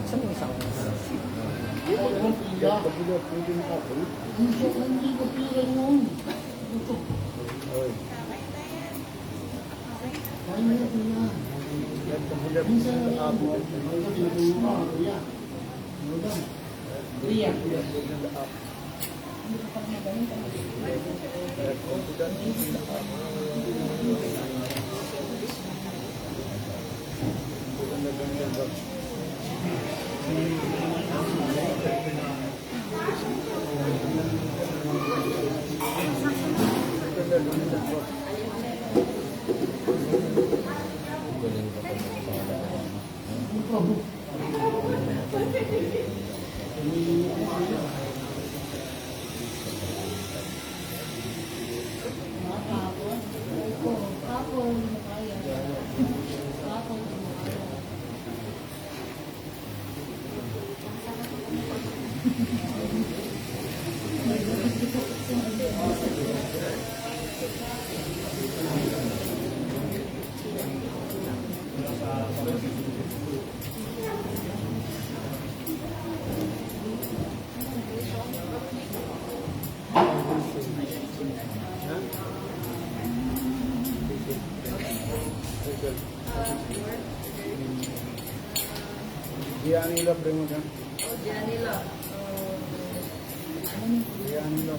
Saan yung isang? Hindi ko pila yun. Kaya mo pila. Minsan na ako. Riya. Gianila primo kan. Oh, Gianila. Gianila.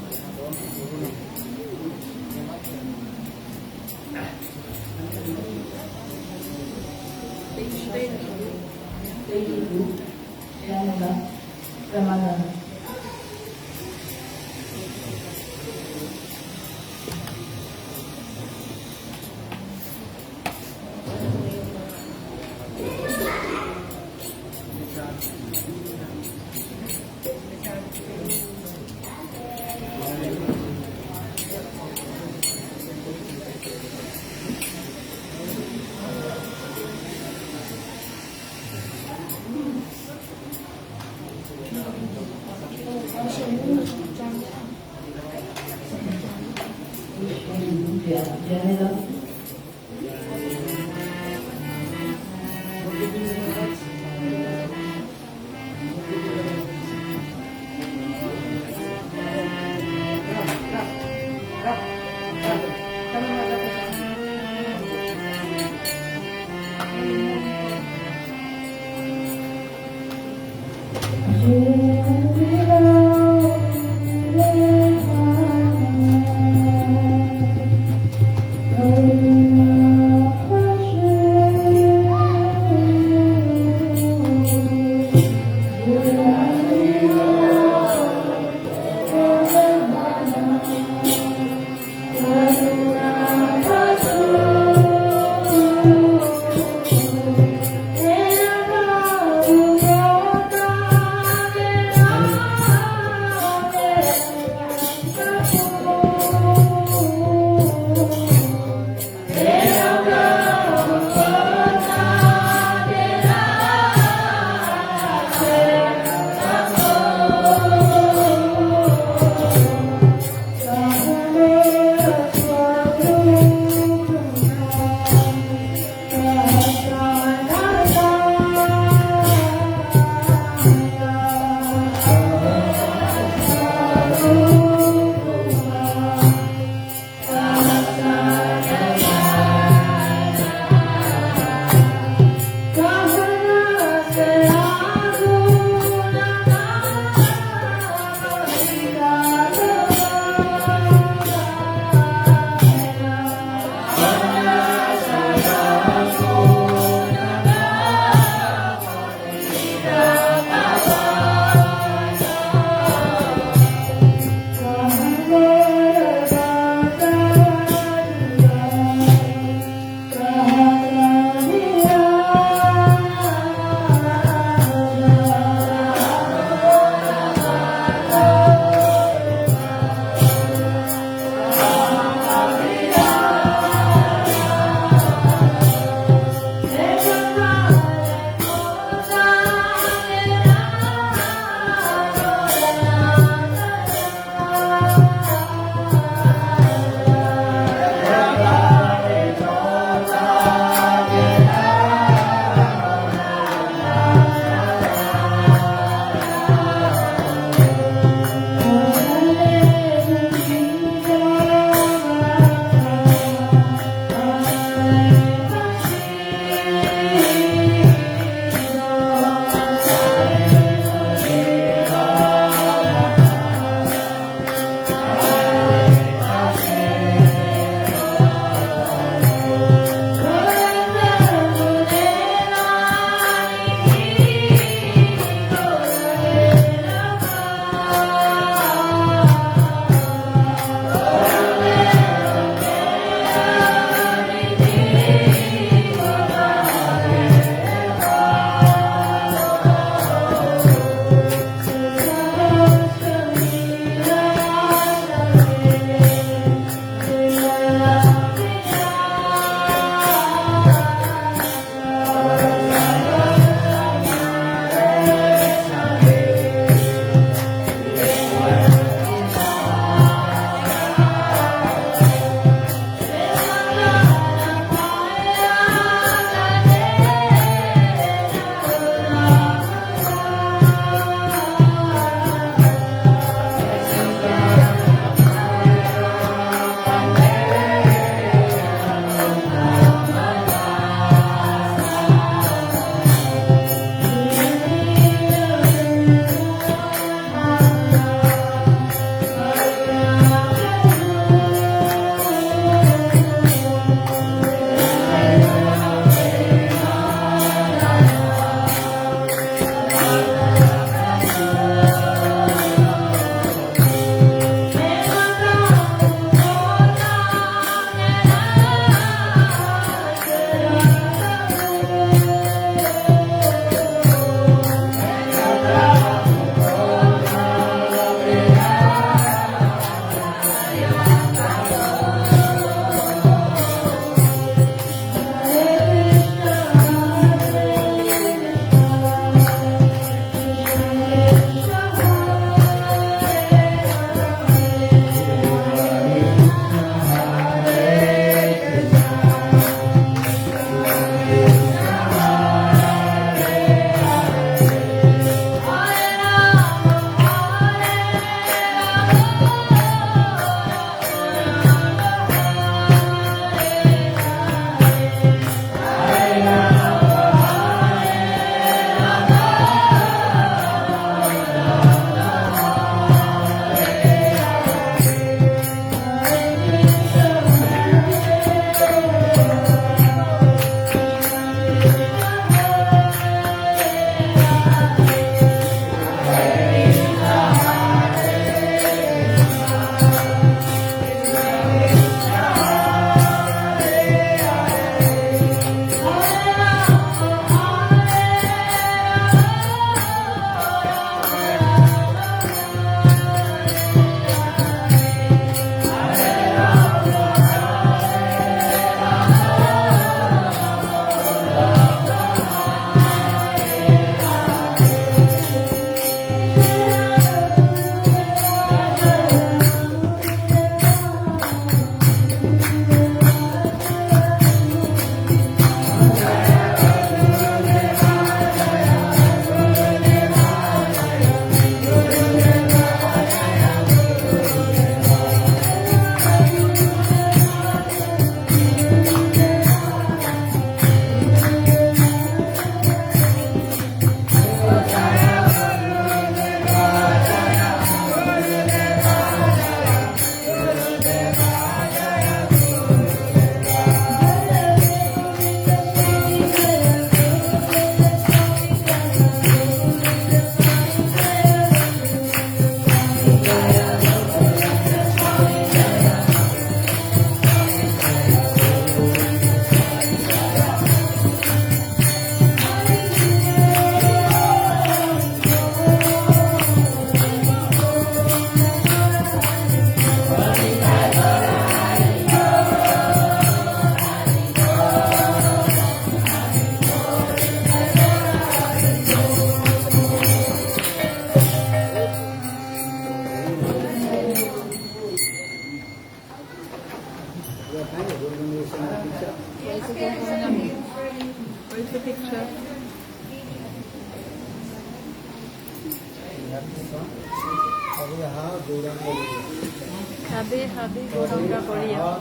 Habe habe Gauranga Korea.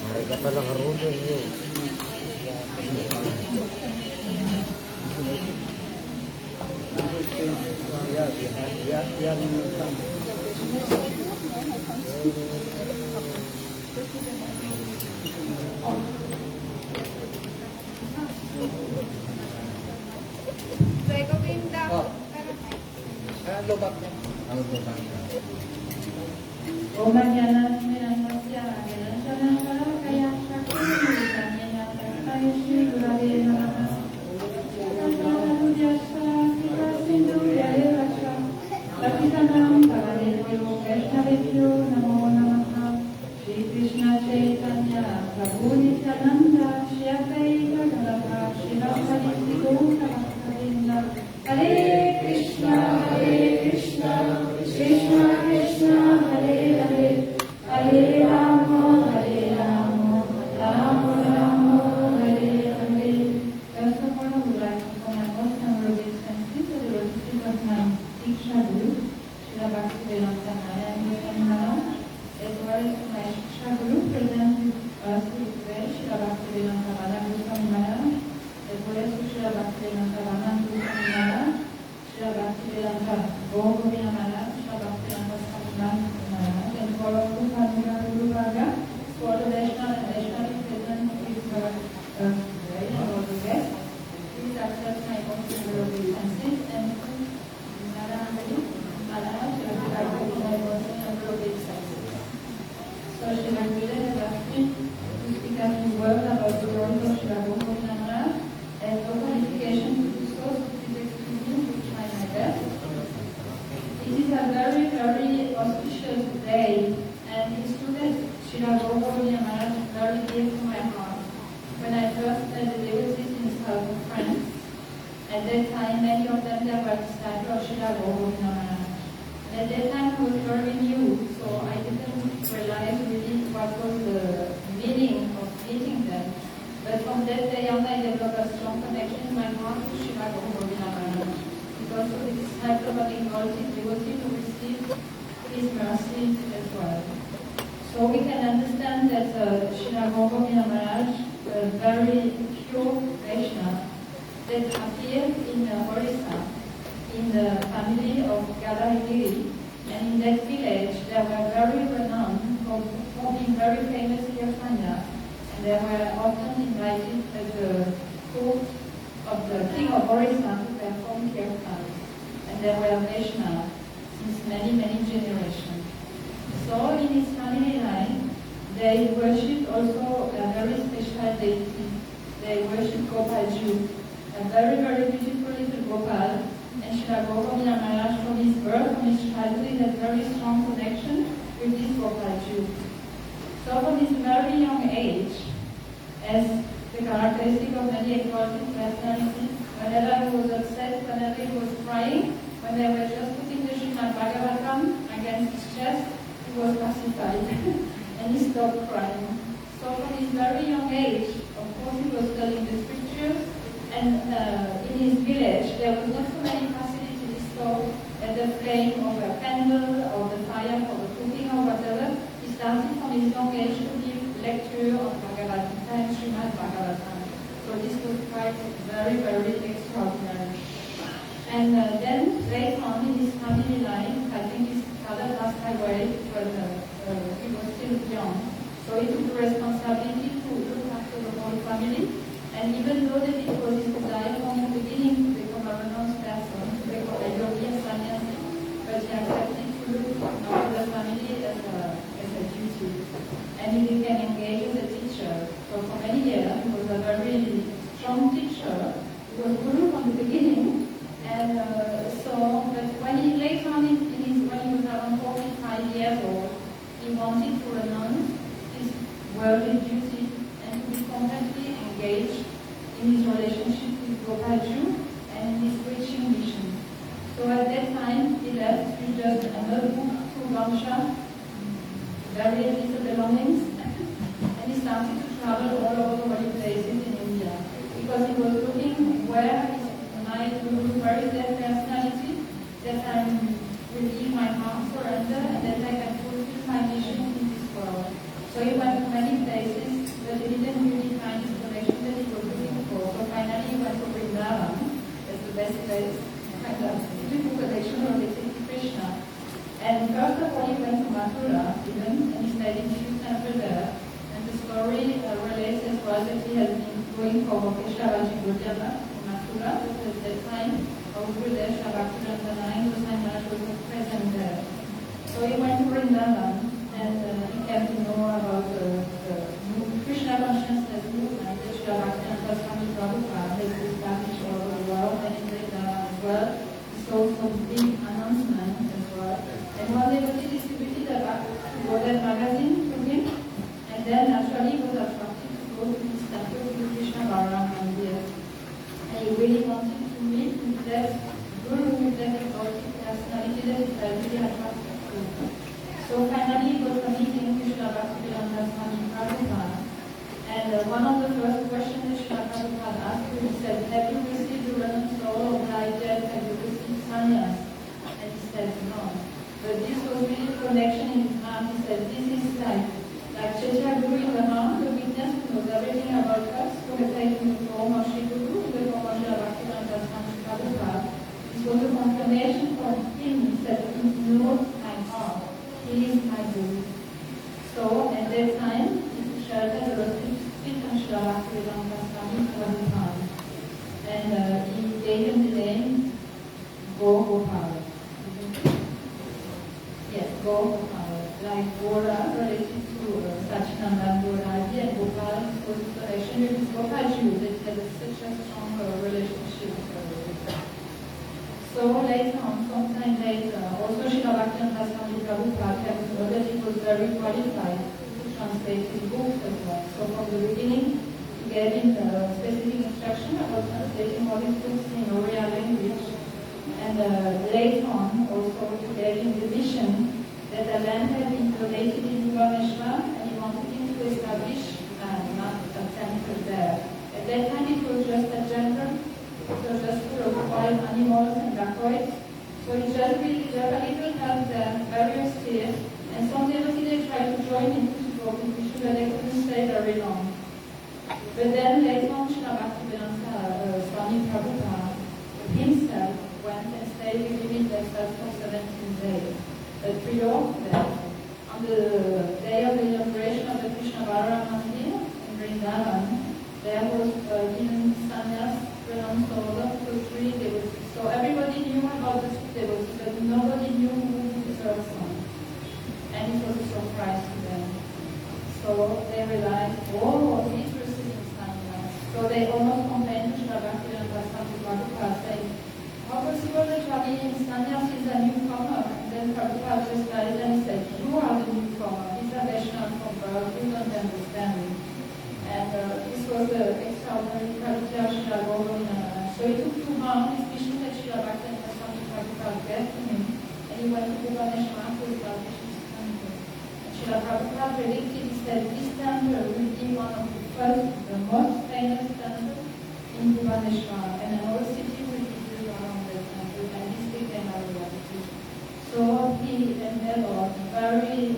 Mereka pala karungan yun. Govind, Hare Krishna, Hare Krishna, Krishna Krishna, Hare Hare, Hare Rama, Rama Rama, Hare Hare. First of all, I would like to call my most honorable expenses to the logistics of my Diksha Guru, Srila Bhaktivedanta Maharaj, as well as to my Shiksha Guru, present with us today, Srila Bhaktivedanta Maharaj, as well as to Srila Bhaktivedanta Vana, Srila Bhaktivedanta Gaur, Srila Bhaktivedanta Maharaj, and for all who have Guru Varga, for the Vaishnava and Vaishnava present with today and all the rest, please accept my most honorable expenses and Maharaj, I would like to give my most honorable expenses. So Sri Bhaktivedanta asked me to speak a few words about the glory of Srila Govind Maharaj and the qualification to do so, which try my best. It is a very, very auspicious day, and it's true that Srila Govind Maharaj is very dear to my heart. When I first met the devotees in south of France, at that time many of them were disciples of Srila Govind Maharaj. And at that time I was very new, so I didn't realize really what was the meaning of meeting them. But from that day on, I developed a strong connection in my heart to Srila Govind Maharaj, because of the disciple of an exalted devotee to receive his mercy as well. So we can understand that Srila Govind Maharaj, a very pure Vaishnava, that appeared in Orissa, in the family of Gaur, and in that village they were very renowned for being very famous kirtanias. And they were often invited at the court of the king of Orissa to perform kirtans. And they were Vaishnava since many, many generations. So in his family line, they worshipped also a very special deity. They worshipped Gopalju, a very, very beautiful little Gopal. And Srila Govind Maharaj, from his birth, from his childhood, had very strong connection with this Gopalju. So from his very young age, as the characteristic of many exalted personalities, whenever he was upset, whenever he was crying, when they were just putting the Srimad Bhagavatam against his chest, he was pacified and he stopped crying. So from his very young age, of course, he was studying the scriptures, and in his village there was not so many facilities, so at the flame of a candle or the fire for the cooking or whatever, he started from his young age to give lecture of Bhagavad Gita and Srimad Bhagavatam. So this was quite very, very extraordinary. And then later on in his family line, I think his father passed away, but he was still young. So he took the responsibility to look after the whole family. And even though that it was his desire from the beginning to become a renounced person, to become a yogi and sannyasi, but he accepted to look after the family as a duty. And he became engaged as a teacher. So for many years, he was a very strong teacher. He was guru from the beginning. And but when he later on when he was around 45 years old, he wanted to renounce his worldly duty and to be completely engaged in his relationship with Gopalju and in his preaching mission. So at that time, he left with just another another book to Gangsha, very little belongings, and he started to travel all over the holy places in India because he was looking where is my guru, where is their personality that I will leave my heart surrender and that I can fulfill my mission in this world. So he went to many places, but he didn't really find his connection that he was looking for. So finally he went to Vrindavan, that's the best place, kind of beautiful connection related to Krishna. And first of all, he went to Mathura, even, and he stayed in the temple there. And the story relates as well that he has been going for Vokeshavaji Gurdjava in Mathura. At that time, over there, Shabakirandana, the Maharaj was present there. So he went to Vrindavan, and he came to know about the Krishna consciousness movement that Shabakirandana Swami Prabhupada has established all over the world, and in Vrindavan as well. He saw some big announcement as well. And one day he distributed a Govind magazine to him, and then naturally he was attracted to go to this temple to Krishna Balaram Mandir. And he really wanted to meet with that guru, with that authority personality that he felt really attracted to. So finally he got a meeting with Srila Bhaktivedanta Swami Prabhupada. And one of the first questions that Srila Prabhupada asked him, he said, have you received the renounced soul of light yet? Have you received sannyas? And he said, no. But this was really the connection in his heart. He said, this is like Chaitya Guru in the heart, the witness who knows everything about us, who has taken the form of Shri Guru, in the form of Srila Bhaktivedanta Swami Prabhupada. This was a confirmation from him. He said, he knows my heart. He is my Guru. So at that time, he sheltered the feet of Srila Bhaktivedanta Swami Prabhupada. And he gave him the name Gaur. Yes, Gaur, like Gora related to Sachinanda Gauraji, and Gopal was the connection with his Gopaji that had such a strong relationship with them. So later on, sometime later, also Srila Bhaktivedanta Swami Prabhupada had known that he was very qualified to translate his books as well. So from the beginning, he gave him specific instruction about translating all his books in Oriya language. And later on, also, he gave him the mission that the land had been donated in Bhubaneswar, and he wanted him to establish a temple there. At that time, it was just a jungle, it was just full of wild animals and dacoits. So he just built a little house there, very austere, and some devotees tried to join him to support his mission, but they couldn't stay very long. But then later on, Srila Bhaktivedanta Swami Prabhupada himself went and stayed with him in themselves for 17 days. But below that, on the day of the inauguration of the Krishna Balaram Mandir in Vrindavan, there was given sannyas, renounced order to 3 devotees. So everybody knew about the 3 devotees, but nobody knew who the third son. And it was a surprise to them. So they realized, oh, he's receiving sannyas. So they almost complained to Srila Bhaktivedanta Swami Prabhupada, saying, how possible that Swami sannyas is a newcomer? And then Prabhupada just started and said, you are the newcomer. These are Vaishnavas from birth, you don't understand me. And this was the extraordinary quality of Srila Govind. So he took to heart his mission that Srila Bhaktivedanta Swami Prabhupada gave to him, and he went to Bhubaneswar to establish his temple. And Srila Prabhupada predicted, he said, this temple will be one of the first, the most famous temples in Bhubaneswar, and an whole city will be built around that temple, and this became a reality. So he endeavored very,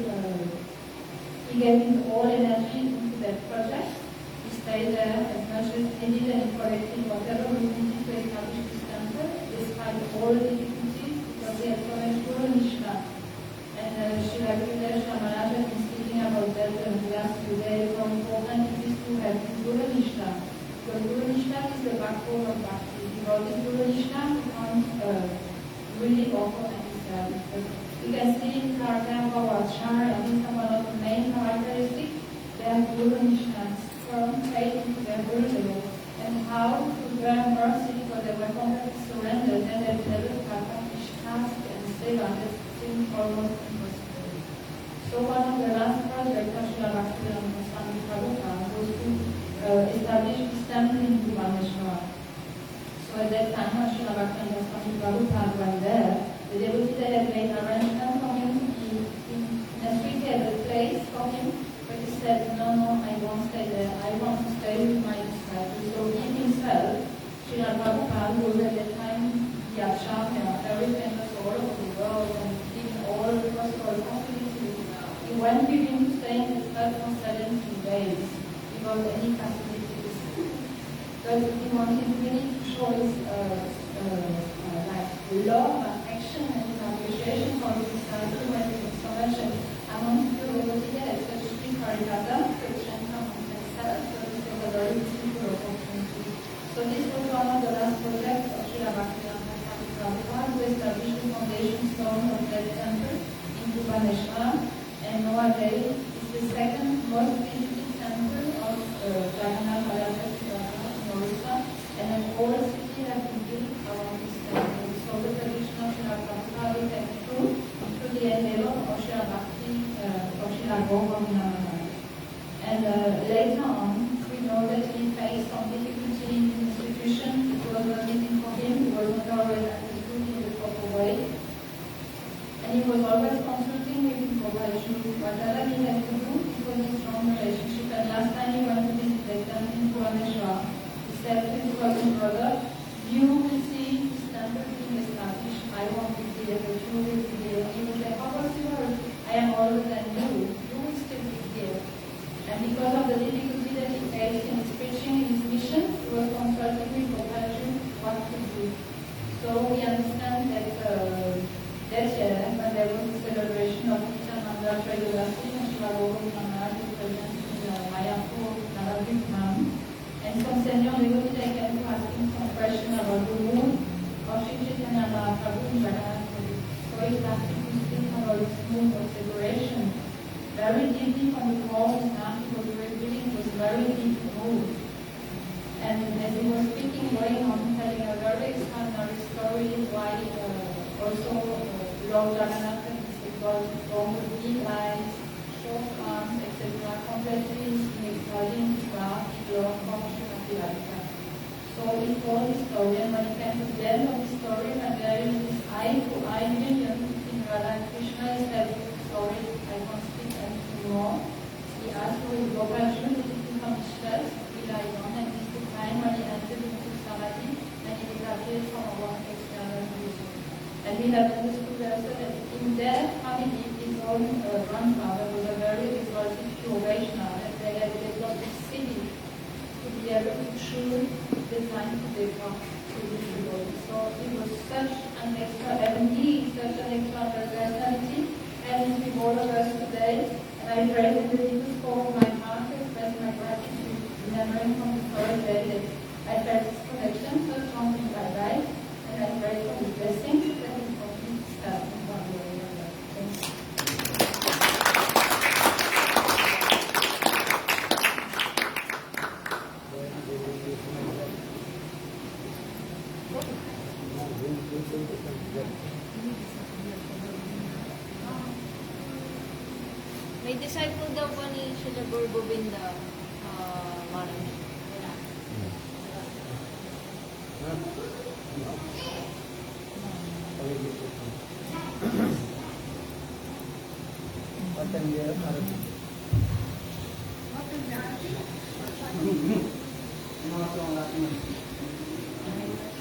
he gave his all energy into that project. He stayed there as much as needed and collected whatever we needed to establish this temple, despite all the difficulties, because he had so much Guru Nishna. And Srila Gurudev Maharaj has been speaking about that in the last few days, how important it is to have this Guru Nishna. Because Guru Nishna is the backbone of Bhakti. Without this Guru Nishna, we can't really offer any service. But we can see in character of our Acharya, and this is one of the main characteristics. They have Guru Nishna, firm faith into their Gurudev, and how to grant mercy because they were completely surrendered, and they were able to accomplish tasks and seva that seemed almost impossible. So one of the last projects of Srila Bhaktivedanta Swami Prabhupada was to establish this temple in Bhubaneswar. So at that time, when Srila Bhaktivedanta Swami Prabhupada went there, the devotees had made arrangements for him was at that time the Acharya, very famous all over the world, and in all across all countries. He went with him to stay in his hut for 17 days without any facilities. But he wanted really to show his like love, affection, and his appreciation for his disciple when he was so much. And I wanted to go together, especially Harikata, Christian amongst themselves, so this was a very beautiful opportunity. So this was one of the last projects of Srila Bhaktivedanta Swami Prabhupada, who established the foundation stone of that temple in Bhubaneswar. And nowadays it's the second most visited temple of Jagannath Baladev in Orissa, and an whole city has been built around this temple. So the tradition of Srila Prabhupada is kept true through the endeavor of Srila Bhakti, of Srila Gaur. And later on, we know that he faced some difficulty in the institution. It was not easy for him. He was not always understood in the proper way. And he was always consulting with him for whatever he had to do. It was a strong relationship. And last time he went to visit the temple in Bhubaneswar, he said to his brother, "You will see this temple being established. I won't be here, but you will be here." He was like, "How possible? I am older than you. You will still be here." And because of the difficulty that he faced in his preaching, in his mission, he was consulting with Govind what to do. So we understand that that year, when there was the celebration of Nityananda Trayodasi, and Srila Govind Maharaj was present in Mayapur, Navadvipam, and some senior devotees came to ask him some question about the mood of Sri Chaitanya Mahaprabhu in Jagannath Puri. So he started to speak about this mood of separation. Very deeply from the core of his heart, he was revealing this very deep mood. And as he was speaking, going on, telling a very extraordinary story why also Lord Jagannath was born with big eyes, short arms, etc., completely exploding his wrath, Lord from Srimati Radhika. So he told his story, and when he came to the end of the story, and there is this eye-to-eye union between Radha and Krishna, he said, "Sorry, I can't speak anything more." He asked for his Govind to become stressed, he lied on, and this took time when he entered into Samadhi, and he disappeared from our external vision. And we have understood also that in their family, his own grandfather was a very exalted pure Vaishnava, and they had developed a city to be able to choose the time to depart to this devotee. So he was such an extra, and he is such an extra personality, and it's with all of us today. And I pray in the deepest core of my heart to express my gratitude, remembering from the first day that I felt this connection so strong in my life, and I pray for his blessings that he completes in one way or another. Thank you. May disciple daw po ni Srila Govind Maharaj.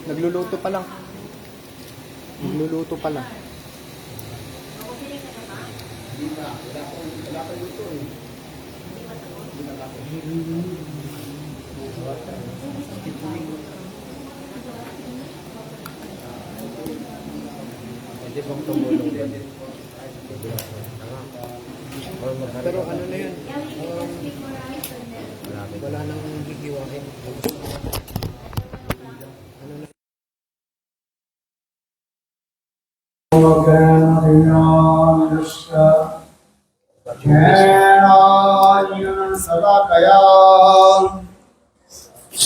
Nagluluto pa lang. Nagluluto pa lang. Wala pa luto eh. Pwede bang tumulong din? Pero ano na yan? Marami. Wala nang gigiwain. Ano na?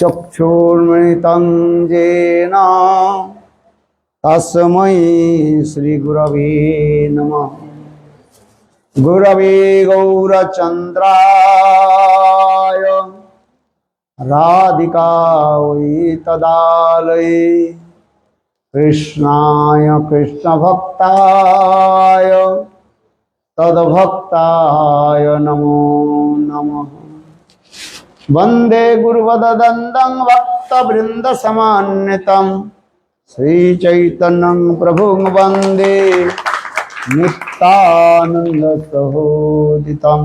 चक्षुर्मणितं येन तस्मै श्रीगुरवे नमः। गुरवे गौरचन्द्राय राधिकायै तदालये कृष्णाय कृष्णभक्ताय तद्भक्ताय नमो नमः। वन्दे गुरुवददन्दं भक्तवृन्दसमान्वितं Sri Chaitanya Prabhu Vande Nityananda Sahoditam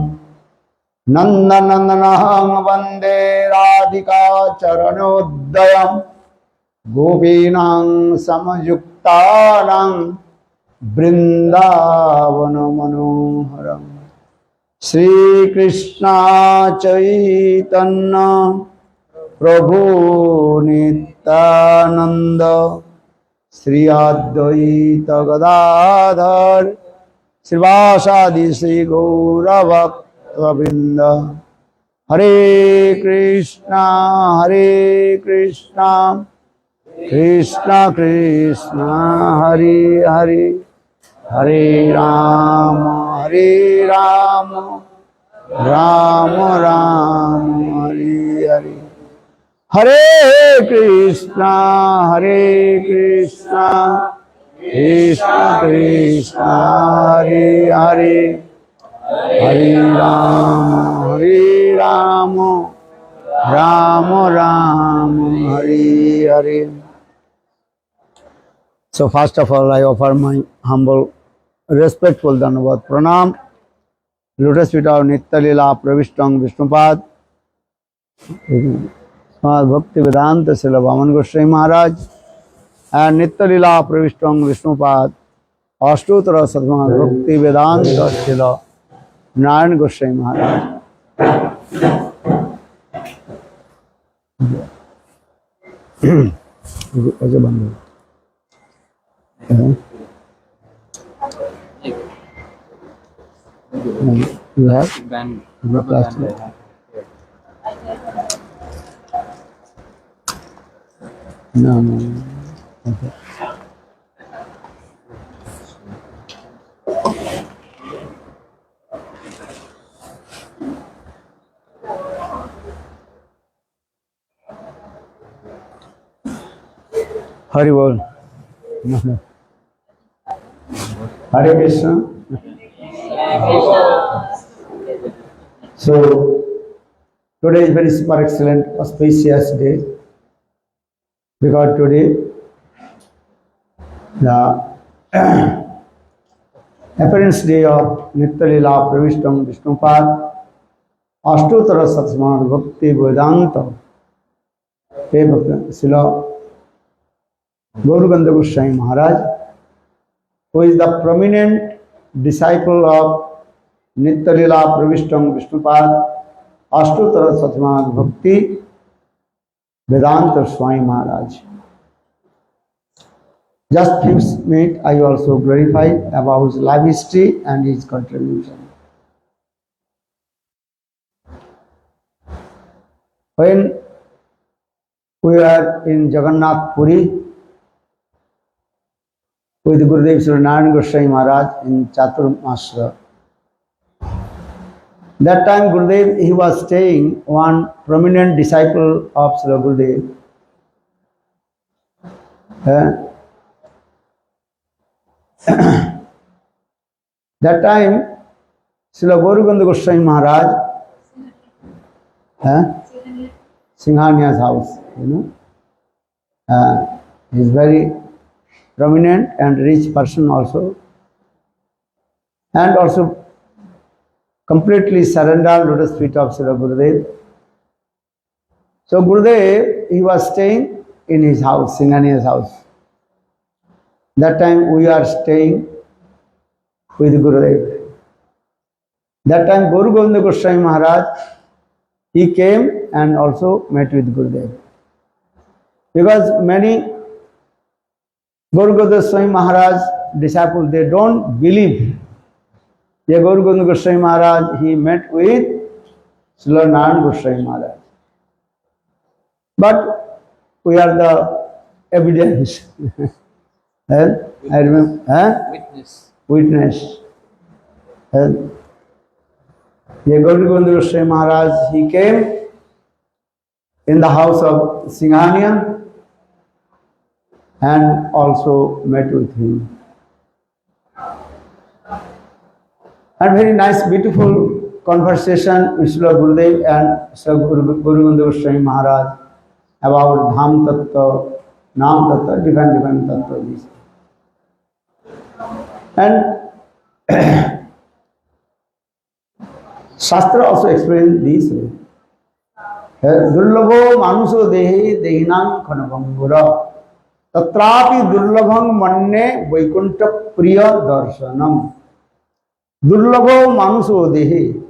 Nanda Nandanaham Vande Radhika Charanodayam Gopinam Samayuktanam Brindavana Manoharam Sri Krishna Chaitanya Prabhu Nityananda Sri Advaita Gadadhar Srivasadi Sri Gaura Bhakta Hare Krishna Krishna Krishna Hare Hare Hare Rama Rama Rama Hare Hare Hare Krishna Krishna Krishna Hare Hare Hare Rama Rama Rama Hare Hare. So first of all, I offer my humble, respectful Dhanavad Pranam, Lotus feet of Nitya Lila Pravishtam Vishnupad, Bhakti Vedanta Srila Vaman Goswami Maharaj, and Nitya Lila Pravishtam Vishnupad, Ashtottara Sadhguru Bhakti Vedanta Srila Narayan Goswami Maharaj. You have? Band. No plastic. No. Okay. Hari Bol. Hare Krishna. So, today is very super excellent, auspicious day, because today the appearance day of Nitya Lila Pravishtam Vishnupad, Ashtottara Satsman Bhakti Vedanta, Srila Govind Goswami Maharaj, who is the prominent disciple of Nitya Lila Pravishtam Vishnupad, Ashtottara Satsman Bhakti Vedanta Swami Maharaj. Just few minutes, I also glorify about his life history and his contribution. When we were in Jagannath Puri with Gurudev Sri Narayan Goswami Maharaj in Chaturmasra, that time Gurudev, he was staying, one prominent disciple of Sri Gurudev. That time, Srila Gauraganda Goswami Maharaj, Singhaniya's house, he is very prominent and rich person also, and also completely surrendered lotus feet of Srila Gurudev. So Gurudev, he was staying in his house, Singhaniya's house. That time we are staying with Gurudev. That time Guru Govind Goswami Maharaj, he came and also met with Gurudev. Because many Guru Govind Goswami Maharaj disciples, they don't believe that Guru Govind Goswami Maharaj, he met with Srila Narayan Goswami Maharaj. But we are the evidence. I remember, witness. The Guru Govind Goswami Maharaj, he came in the house of Singhaniya and also met with him. And very nice, beautiful conversation with Srila Gurudev and Srila Guru Govind Goswami Maharaj about Dham Tattva, Nam Tattva, different Tattva. And Shastra also explains this way. Durlabho manuso dehe dehinam khanabangura tatrapi durlabhang manne vaikunta priya darshanam. Durlabho manuso dehe.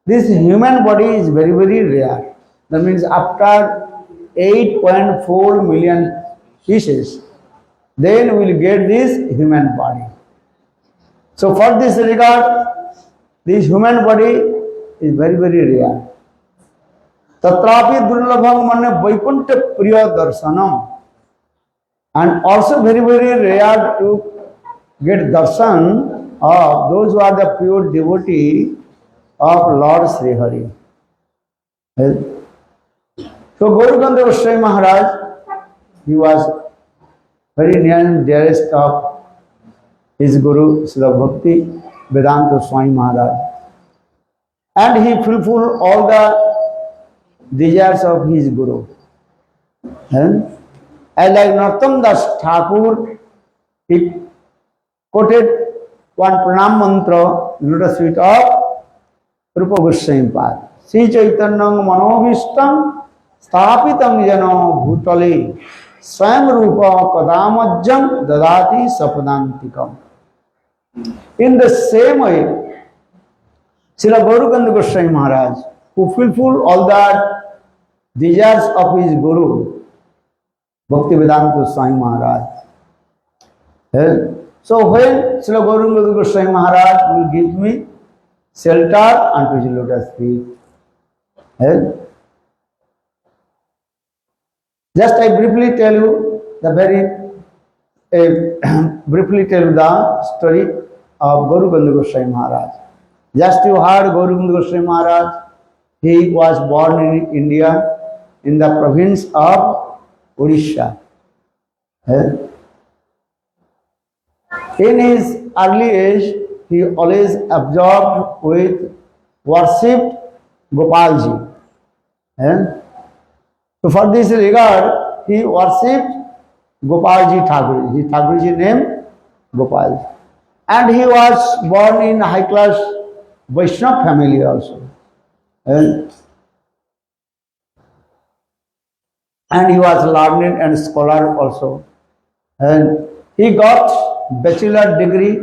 This human body is very, very rare. That means after 8.4 million pieces, then we will get this human body. So for this regard, this human body is very, very rare. Tatrapi durlabham manne vaikunta priya darshanam. And also very, very rare to get darshan of those who are the pure devotee of Lord Sri Hari. So Govind Goswami Maharaj, he was very near and dearest of his Guru Srila Bhakti Vedanta Swami Maharaj. And he fulfilled all the desires of his Guru. And as like Narottam Das Thakur, he quoted one pranam mantra, lotus feet of Rupa Goswami Pad. Sri Chaitanyam Manobhishtam Sthapitam Jano Bhutale Swam Rupa Kadamajjam Dadati Sapadantikam. In the same way, Srila Gaurukanda Goswami Maharaj, who fulfilled all the desires of his Guru, Bhaktivedanta Swami Maharaj. So when Srila Gaurukanda Goswami Maharaj will give me shelter unto his lotus feet. Just I briefly tell you the story of Gaurukanda Goswami Maharaj. Just you heard Gaurukanda Goswami Maharaj. He was born in India, in the province of Odisha. In his early age, he always absorbed with worshipped Gopalji. So for this regard, he worshipped Gopalji Thakur. His Thakurji name Gopalji. And he was born in high class Vaishnava family also. And he was learned and scholar also. And he got bachelor degree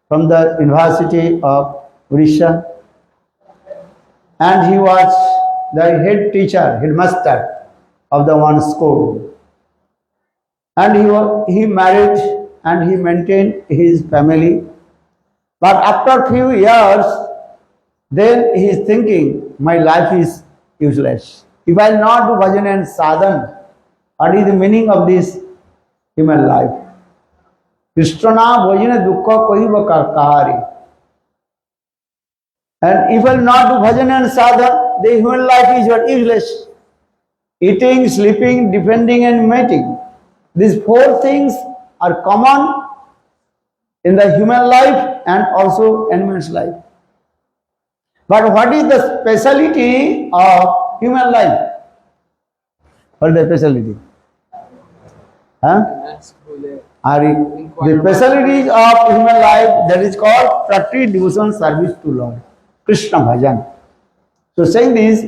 from the University of Odisha. And he was the head teacher, headmaster of the one school. And he married and he maintained his family. But after few years, then he is thinking, my life is useless. If I will not do bhajan and sadhan, what is the meaning of this human life? Krishnana bhajana dukkha kahiva kahari. And if I will not do bhajan and sadhan, the human life is what? Useless. Eating, sleeping, defending and mating. These four things are common in the human life and also animal's life. But what is the speciality of human life? What is the speciality? The speciality of human life, that is called practice devotion service to Lord. Krishna bhajan. So saying this,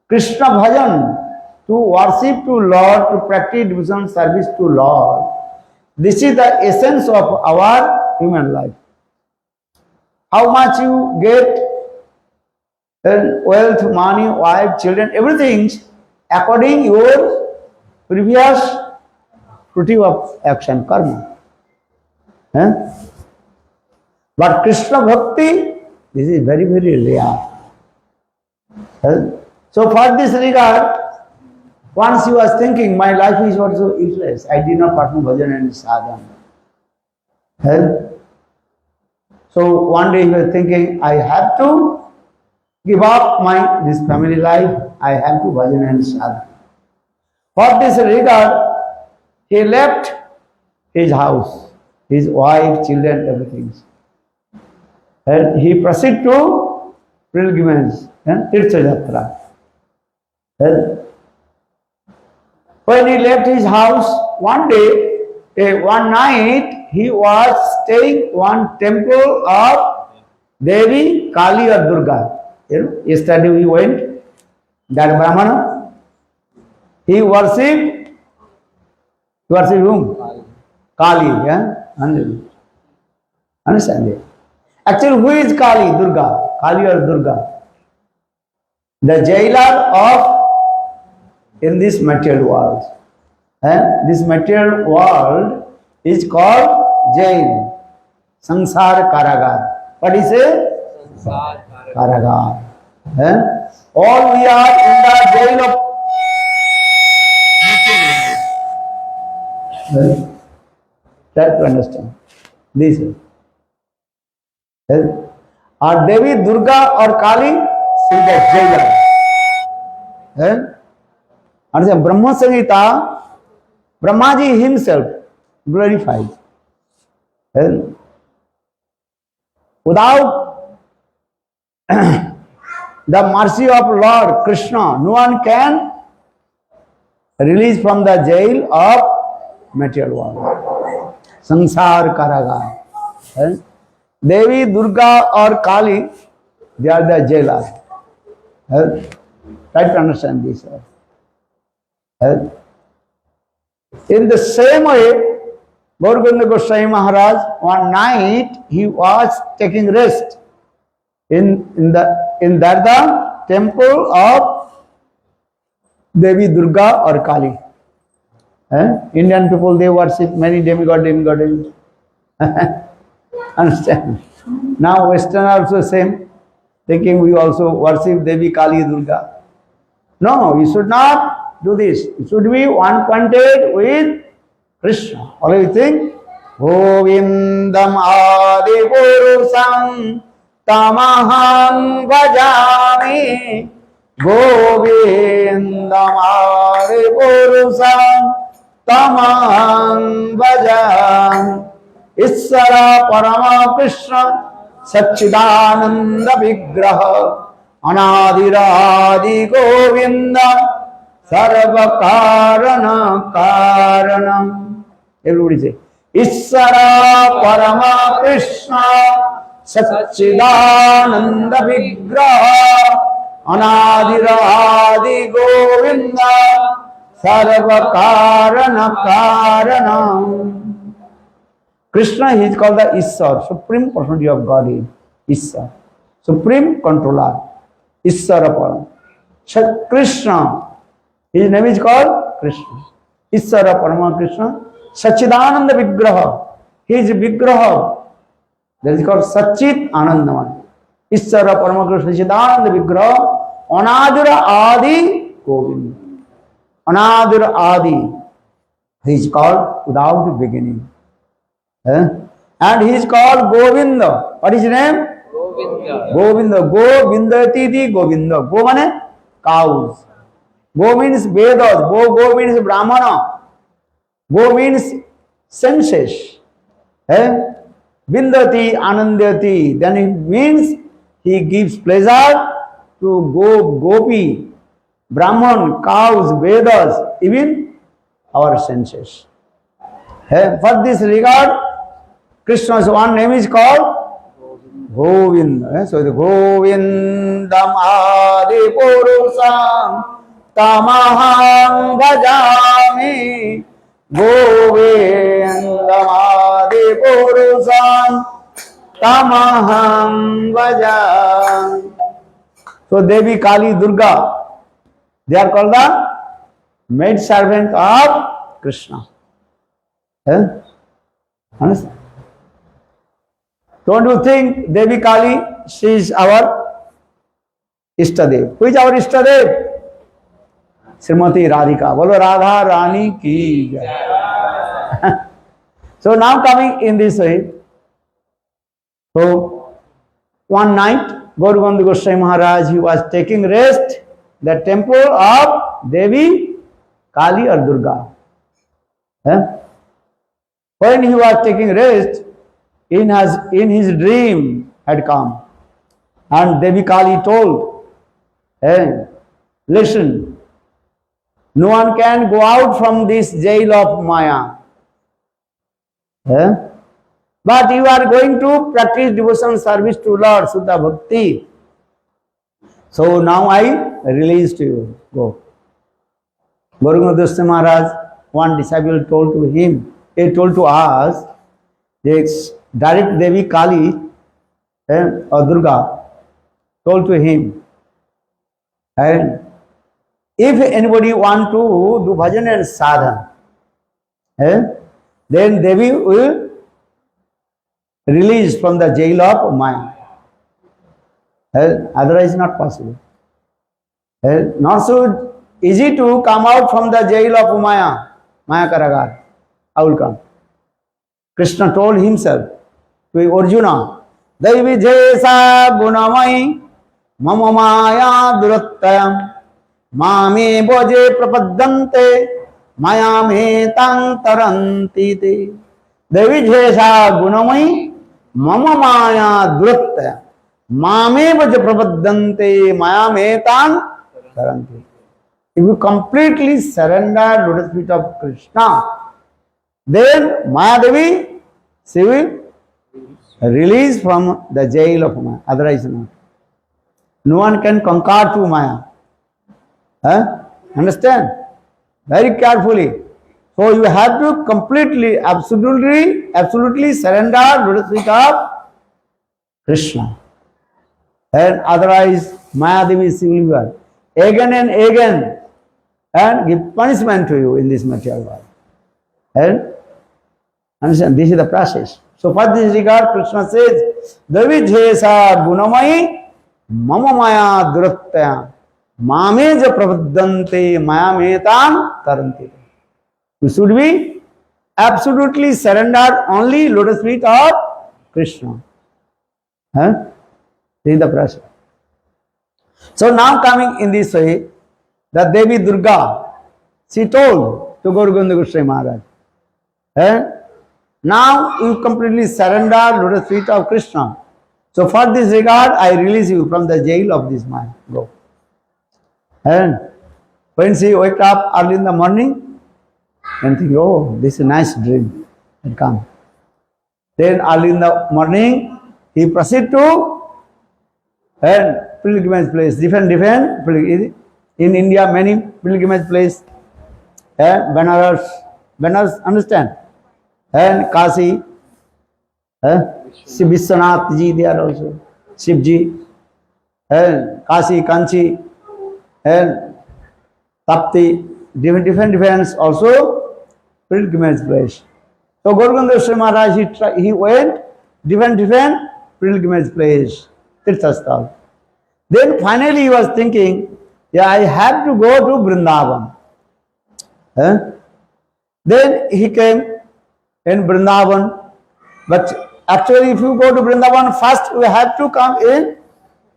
Krishna bhajan, to worship to Lord, to practice devotion service to Lord, this is the essence of our human life. How much you get wealth, money, wife, children, everything according your previous fruitive of action, karma. But Krishna bhakti, this is very, very rare. So for this regard, once he was thinking, my life is also useless. I did not perform bhajan and sadhana. So one day he was thinking, I have to give up this family life. I have to bhajan and sadhana. For this regard, he left his house, his wife, children, everything. And he proceeded to pilgrimage, Tirtha Yatra. When he left his house, one day, one night, he was staying one temple of Devi, Kali or Durga. You know, yesterday we went, that Brahmana, he worshipped whom? Kali, yeah? Understand it? Actually, who is Kali? Durga. Kali or Durga? The jailer of in this material world. And this material world is called jail. Sansar Karagar. What is it? Karagar. All we are in the jail of try to understand this. Are Devi Durga or Kali? She is the jailer. And Brahma Samhita, Brahmaji himself glorified. Without the mercy of Lord Krishna, no one can release from the jail of material world. Sansar Karagar. Devi, Durga or Kali, they are the jailers. Try to understand this. In the same way, Govind Goswami Maharaj, one night he was taking rest in the temple of Devi Durga or Kali. Indian people, they worship many demigods. Understand? Now Western also same, thinking we also worship Devi Kali Durga. No, you should not do this. You should be one pointed with Krishna. Always think, Govindam Adi Purusam Tamaham Bhajami. Govindam Adi Purusam Tamaham Bhajami. Isara Parama Krishna Satchidananda Vigraha Anadiradi Govinda Sarva Karana Karanam. Everybody say, Isara Parama Krishna Satchidananda Vigraha Anadiradi Govinda Sarva Karana Karanam. Krishna, he is called the Ishar, Supreme Personality of Godhead. Ishar, Supreme Controller. Ishara Param. Krishna, his name is called Krishna. Ishara Parama Krishna. Satchidananda Vigraha. His Vigraha, that is called Satchit Anandaman. Ishara Parama Krishna Satchidananda Vigraha. Anadira Adi Govind. Anadira Adi. He is called without beginning. And he is called Govinda. What is his name? Govinda. Govindati di Govinda. Go means cows. Go means Vedas. Go means Brahmana. Go means senses. Vindati Anandati. Then it means he gives pleasure to Gopi, Brahman, cows, Vedas, even our senses. For this regard, Krishna's one name is called Govind. So the Govindam Adi Purusam Tamaham Bhajami. Govindam Adi Purusam Tamaham Bhajami. So Devi Kali Durga, they are called the maid servant of Krishna. Understand? Don't you think Devi Kali, she is our Ishtadev? Who is our Ishtadev? Srimati Radhika. Bolo Radha Rani ki jai. So now coming in this way. So one night, Govind Goswami Maharaj, he was taking rest the temple of Devi Kali or Durga. When he was taking rest, in his dream had come, and Devi Kali told, hey, listen, No one can go out from this jail of Maya. Eh? But you are going to practice devotional service to Lord, Sudha Bhakti. So now I release to you. Go. Govind Maharaj, one disciple told to him, he told to us, this direct Devi Kali or Durga told to him, and if anybody want to do bhajan and sadhana, then Devi will release from the jail of Maya. Otherwise not possible. Not so easy to come out from the jail of Maya. Maya Karagar. I will come. Krishna told himself to Arjuna, Daividhesa gunamai mama maya durattayam mame boje prapaddante maya me tang taranti te. Daividhesa gunamai mama maya durattayam mame boje prapaddante maya me tang taranti. If you completely surrender lotus feet of Krishna, then Maya Devi, she will release from the jail of Maya. Otherwise not. No one can conquer to Maya. Understand? Very carefully. So you have to completely, absolutely surrender lotus feet of Krishna. And otherwise Maya Devi, she will work again and again and give punishment to you in this material world. And understand, this is the process. So for this regard, Krishna says, Davidhesa gunamai mama maya durattaya mame ja prapaddante maya metam taranti. You should be absolutely surrendered only lotus feet of Krishna. This is the process. So now coming in this way, the Devi Durga, she told to Govind Goswami Maharaj, now you completely surrender lotus feet of Krishna. So for this regard, I release you from the jail of this mind. Go. And when she wake up early in the morning and think, oh, this is a nice dream, and come. Then early in the morning, he proceed to pilgrimage place, different in India, many pilgrimage place, Benares, understand? And Kasi, Vishwanath ji there also, Shiv ji, and Kasi, Kanchi, and Tapti, different also pilgrimage place. So Govind Goswami Maharaj, he went different pilgrimage place, Tirthasthal. Then finally he was thinking, yeah, I have to go to Vrindavan. Then he came in Vrindavan. But actually if you go to Vrindavan, first we have to come in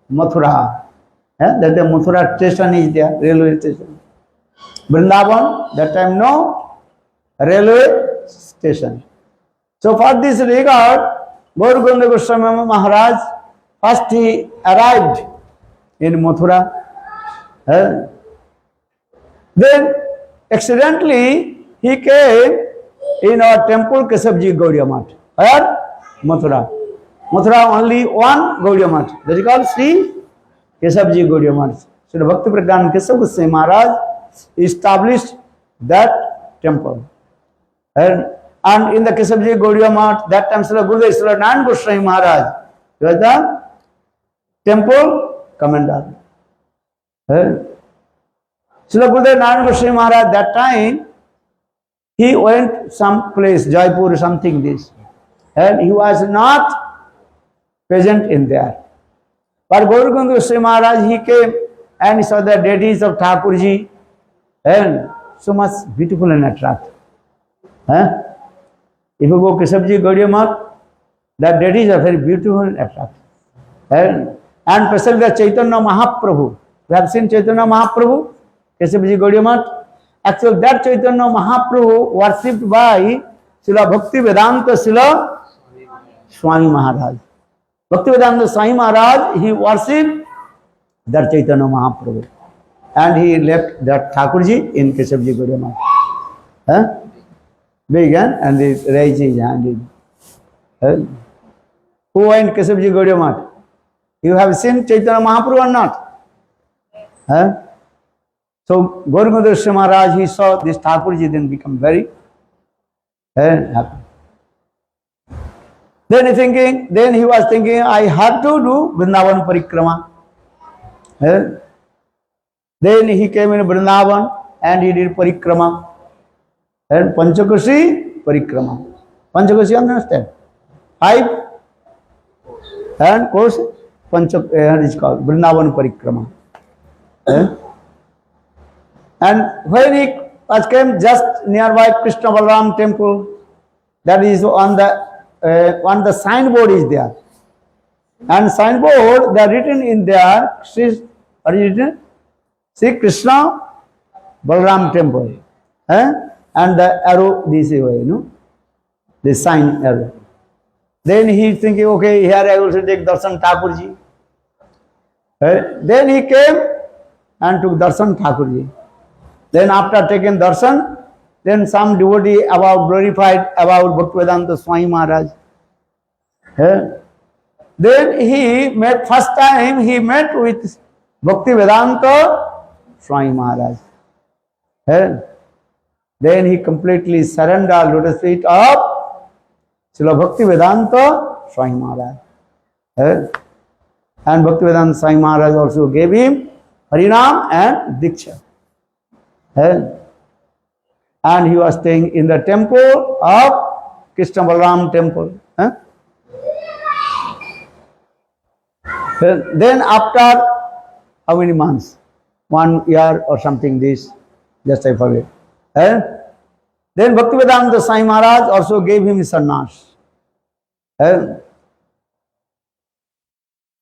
Mathura. That the Mathura station is there, railway station. Vrindavan, that time no railway station. So for this regard, Govind Goswami Maharaj, first he arrived in Mathura. Then accidentally he came in our temple Keshavji Gaudiya Math. Where? Mathura. Mathura only one Gaudiya Math. That is called Sri Keshavji Gaudiya Math. So the Bhakti Pradhan Keshav Goswami Maharaj established that temple. And in the Keshavji Gaudiya Math, that time Srila Gurudev Srila Narayan Goswami Maharaj was the temple commander. Srila Gurudev Narayan Goswami Maharaj, that time, he went some place, Jaipur or something this, and he was not present in there. But Govind Goswami Maharaj, he came and he saw the deities of Thakurji, and so much beautiful and attractive. If you go Keshavji Gaudiya Math, the deities are very beautiful and attractive. And especially the Chaitanya Mahaprabhu. We have seen Chaitanya Mahaprabhu, Keshavji Gaudiya Math. Actually, that Chaitanya Mahaprabhu worshipped by Srila Bhakti Vedanta Srila Swami Maharaj. Bhakti Vedanta Swami Maharaj, he worshipped that Chaitanya Mahaprabhu. and he left that Thakurji in Keshavji Gaudiya Math. Huh? Began and he raised his hand. Who went Keshavji Gaudiya Math? You have seen Chaitanya Mahaprabhu or not? Huh? So Gaur Maharaj, he saw this Thakurji, then become very happy. Then he was thinking, I have to do Vrindavan Parikrama. Then he came in Vrindavan and he did Parikrama. And Panchakoshi Parikrama. Panchakoshi, understand? 5 and course is called Vrindavan Parikrama. And when he came just nearby Krishna Balaram temple, that is on the signboard is there. And signboard, they are written in there, what is written? See Krishna Balaram temple. And the arrow this way, the sign arrow. Then he is thinking, okay, here I will take Darshan Thakurji. Then he came and took Darshan Thakurji. Then after taking Darshan, then some devotee glorified about Bhaktivedanta Swami Maharaj. Then he met, first time he met with Bhaktivedanta Swami Maharaj. Then he completely surrendered lotus feet of Srila Bhaktivedanta Swami Maharaj. And Bhaktivedanta Swami Maharaj also gave him Harinam and Diksha. And he was staying in the temple of Krishna Balaram temple. Then after how many months? 1 year or something this, just I forget. Then Bhaktivedanta Swami Maharaj also gave him sannyas. And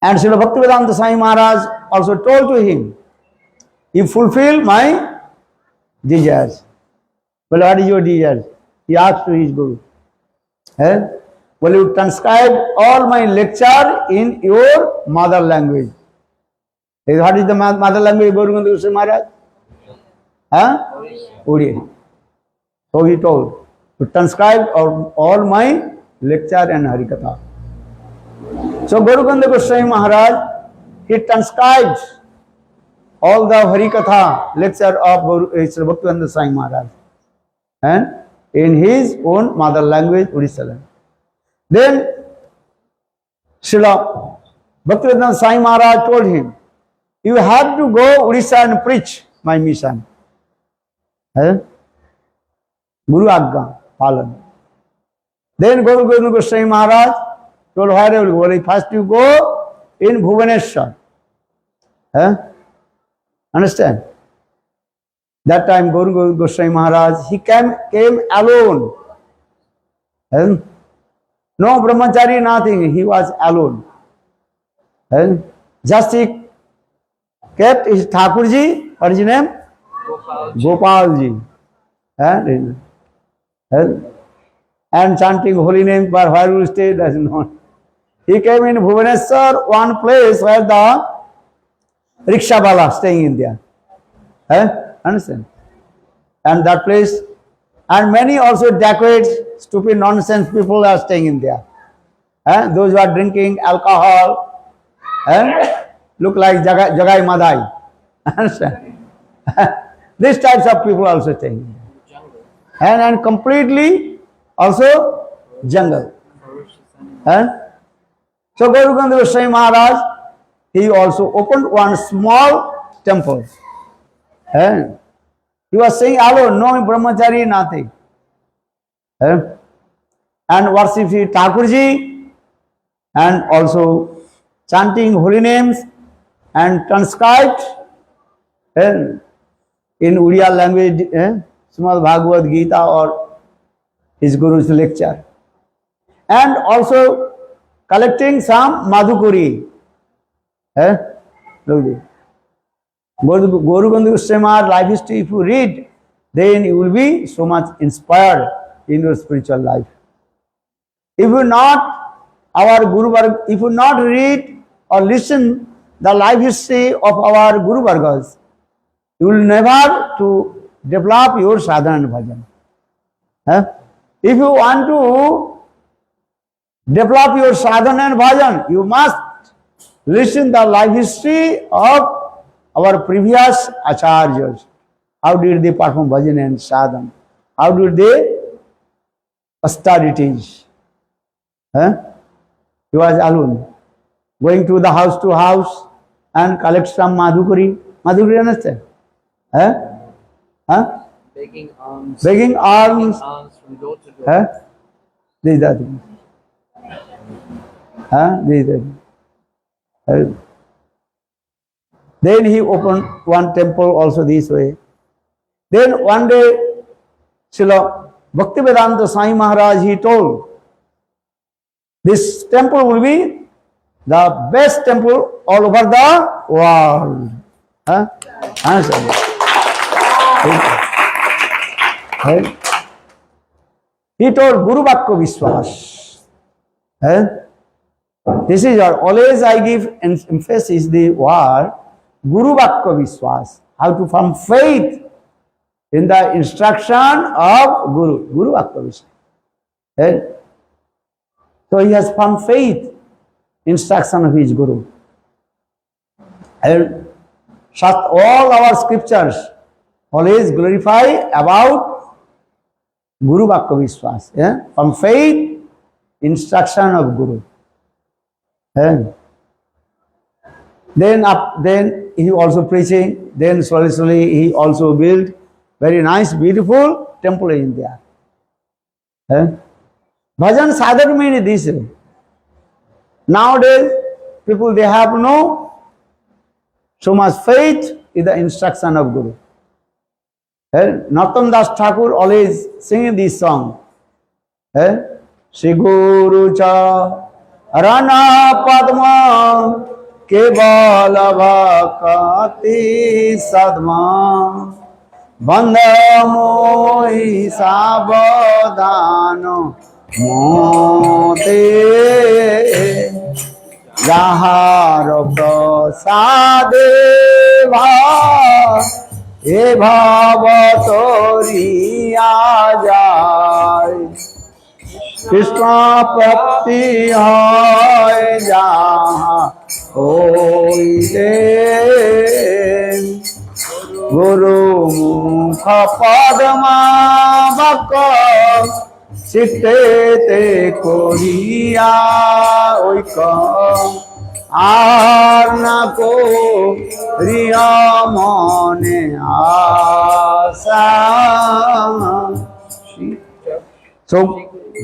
Srila Bhaktivedanta Swami Maharaj also told to him, you fulfill my desires. Well, what is your desires? He asked to his Guru. Well, you transcribe all my lecture in your mother language. What is the mother language of Guru Goswami Maharaj? Oriya. So he told, to transcribe all my lecture and Harikatha. So Guru Goswami Maharaj, he transcribes all the Harikatha lecture of Bhaktivedanta Swami Maharaj, and in his own mother language, Odisha language. Then Srila Bhaktivedanta Swami Maharaj told him, you have to go Odisha and preach my mission. Guru Agga, Palan. Then Guru Goswami Maharaj told, where you will go? First you go in Bhubaneswar. Understand? That time Guru Goswami Maharaj, he came alone. No brahmachari, nothing. He was alone. Just he kept his Thakurji, what is his name? Gopalji. And chanting holy name, but where will stay, does not. He came in Bhubaneswar, one place where the rickshaw staying in there. Understand? And that place, and many also dacoits, stupid nonsense people are staying in there. Those who are drinking alcohol, look like Jagai Madai. Understand? These types of people also staying in there. And completely also jungle. So Guru Goswami Maharaj, he also opened one small temple. He was saying alone, no brahmachari, nothing. And worshiping Thakurji, and also chanting holy names, and transcribed in Uriya language, Srimad Bhagavad Gita or his Guru's lecture. And also collecting some Madhukuri. Guru Goswami Maharaj life history, if you read, then you will be so much inspired in your spiritual life. If you not if you not read or listen the life history of our Guru Vargas, you will never to develop your sadhana and bhajan. If you want to develop your sadhana and bhajan, you must listen the life history of our previous acharyas. How did they perform bhajan and sadhana? How did they austerities? He was alone, going to house and collect some madhukari. Madhukari, understand? Begging alms. Begging alms. Alms from door to door. These are things. These are things. Then he opened one temple also this way. Then one day, Srila Bhaktivedanta Swami Maharaj, he told, this temple will be the best temple all over the world. He told Guru Bhakya Vishwas. This is always I give emphasis the word Guru Bhakya Vishwas. How to form faith in the instruction of Guru Bhakya Vishwas. So he has found faith, instruction of his Guru. And all our scriptures always glorify about Guru Bhakya Vishwas. From faith, instruction of Guru. Then he also preaching. Then slowly he also built very nice, beautiful temple in there. Bhajan sadhana means this. Nowadays, people, they have no so much faith in the instruction of Guru. Narottam Das Thakur always singing this song. Shri Guru cha Rana Padma Kevala Bhakati Sadma Bandha Mohi Sabadano Mote Jahar Prasade E Bhavatori Ajay Krishna Prapti Hoy Jaha Hoy De Guru Mukha Padma Bhakka Sitte Te Koriya Oikam Arna Ko Riya Mone Asa. So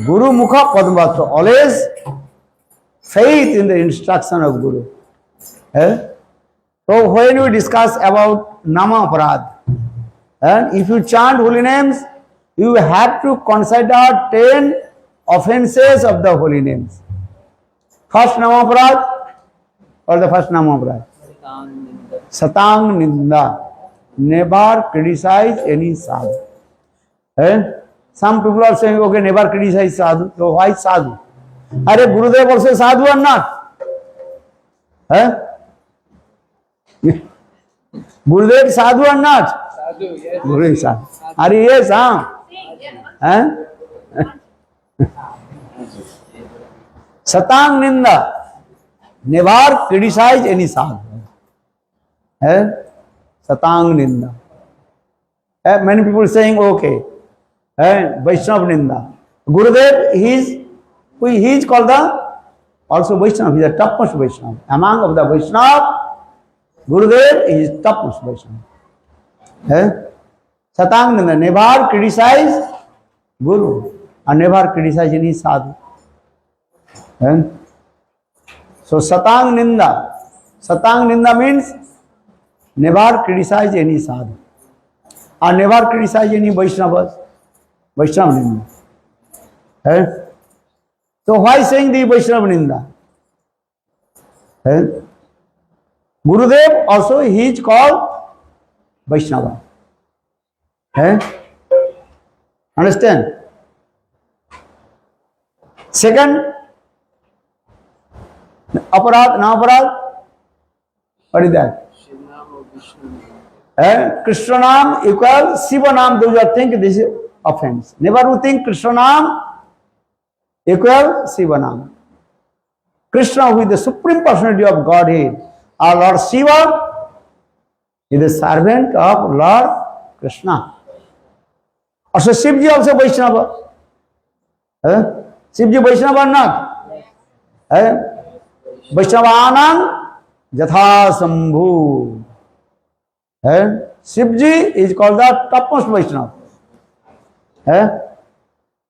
Guru Mukha Padma, always faith in the instruction of Guru. So when we discuss about Nama Aparad, and if you chant holy names, you have to consider 10 offenses of the holy names. First Nama Aparad or the first Nama Aparad? Satang Ninda. Never criticize any sadhu. Some people are saying, okay, never criticize sadhu. So why sadhu? Are Gurudev also sadhu or not? Gurudev sadhu or not? Sadhu, yes. Gurudev sadhu. Are you yes, Satang Ninda. Never criticize any sadhu. Satang Ninda. Many people saying, okay, Vaishnava Ninda. Gurudev, he is called the also Vaishnava. He is the topmost Vaishnava. Among of the Vaishnava, Gurudev is topmost Vaishnava. Satang Ninda. Never criticize Guru and never criticize any sadhu. So Satang Ninda. Satang Ninda means never criticize any sadhu. Or never criticize any Vaishnavas. Vaishnava Ninda. So why saying the Vaishnava Ninda? Gurudev also he is called Vaishnava. Understand? Second, Aparad, Nama Aparad. What is that? Krishna Nam equal Shiva Nam. Those who think this is offense. Never you think Krishna Nam equal Shiva Nam. Krishna, who is the supreme personality of Godhead, our Lord Shiva, is the servant of Lord Krishna. Also, Shivji also Vaishnava. Shivji Vaishnava or not? Vaishnavanam Jatha Sambhu. Shivji is called the topmost Vaishnava.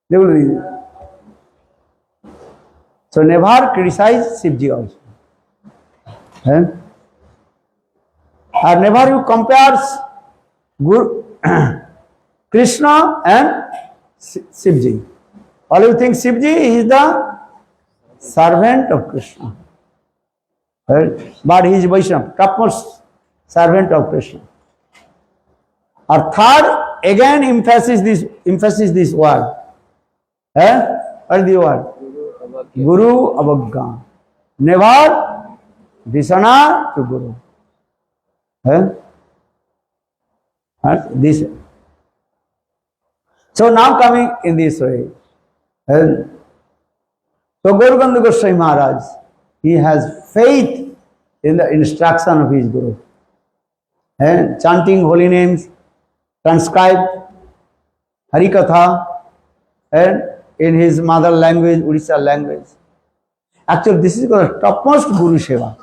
They will read. So never criticize Shivji also. Or never you compare Guru, Krishna and Shivji. All you think Shivji is the servant of Krishna. But he is Vaishnava, topmost servant of Krishna. Or third, again emphasis this word. What is the word? Guru Avagga. Never dishonor to Guru. This. So now coming in this way. So Gaur Goswami Maharaj, he has faith in the instruction of his Guru. Chanting holy names, transcribed Harikatha, and in his mother language, Odisha language. Actually, this is the topmost Guru Seva.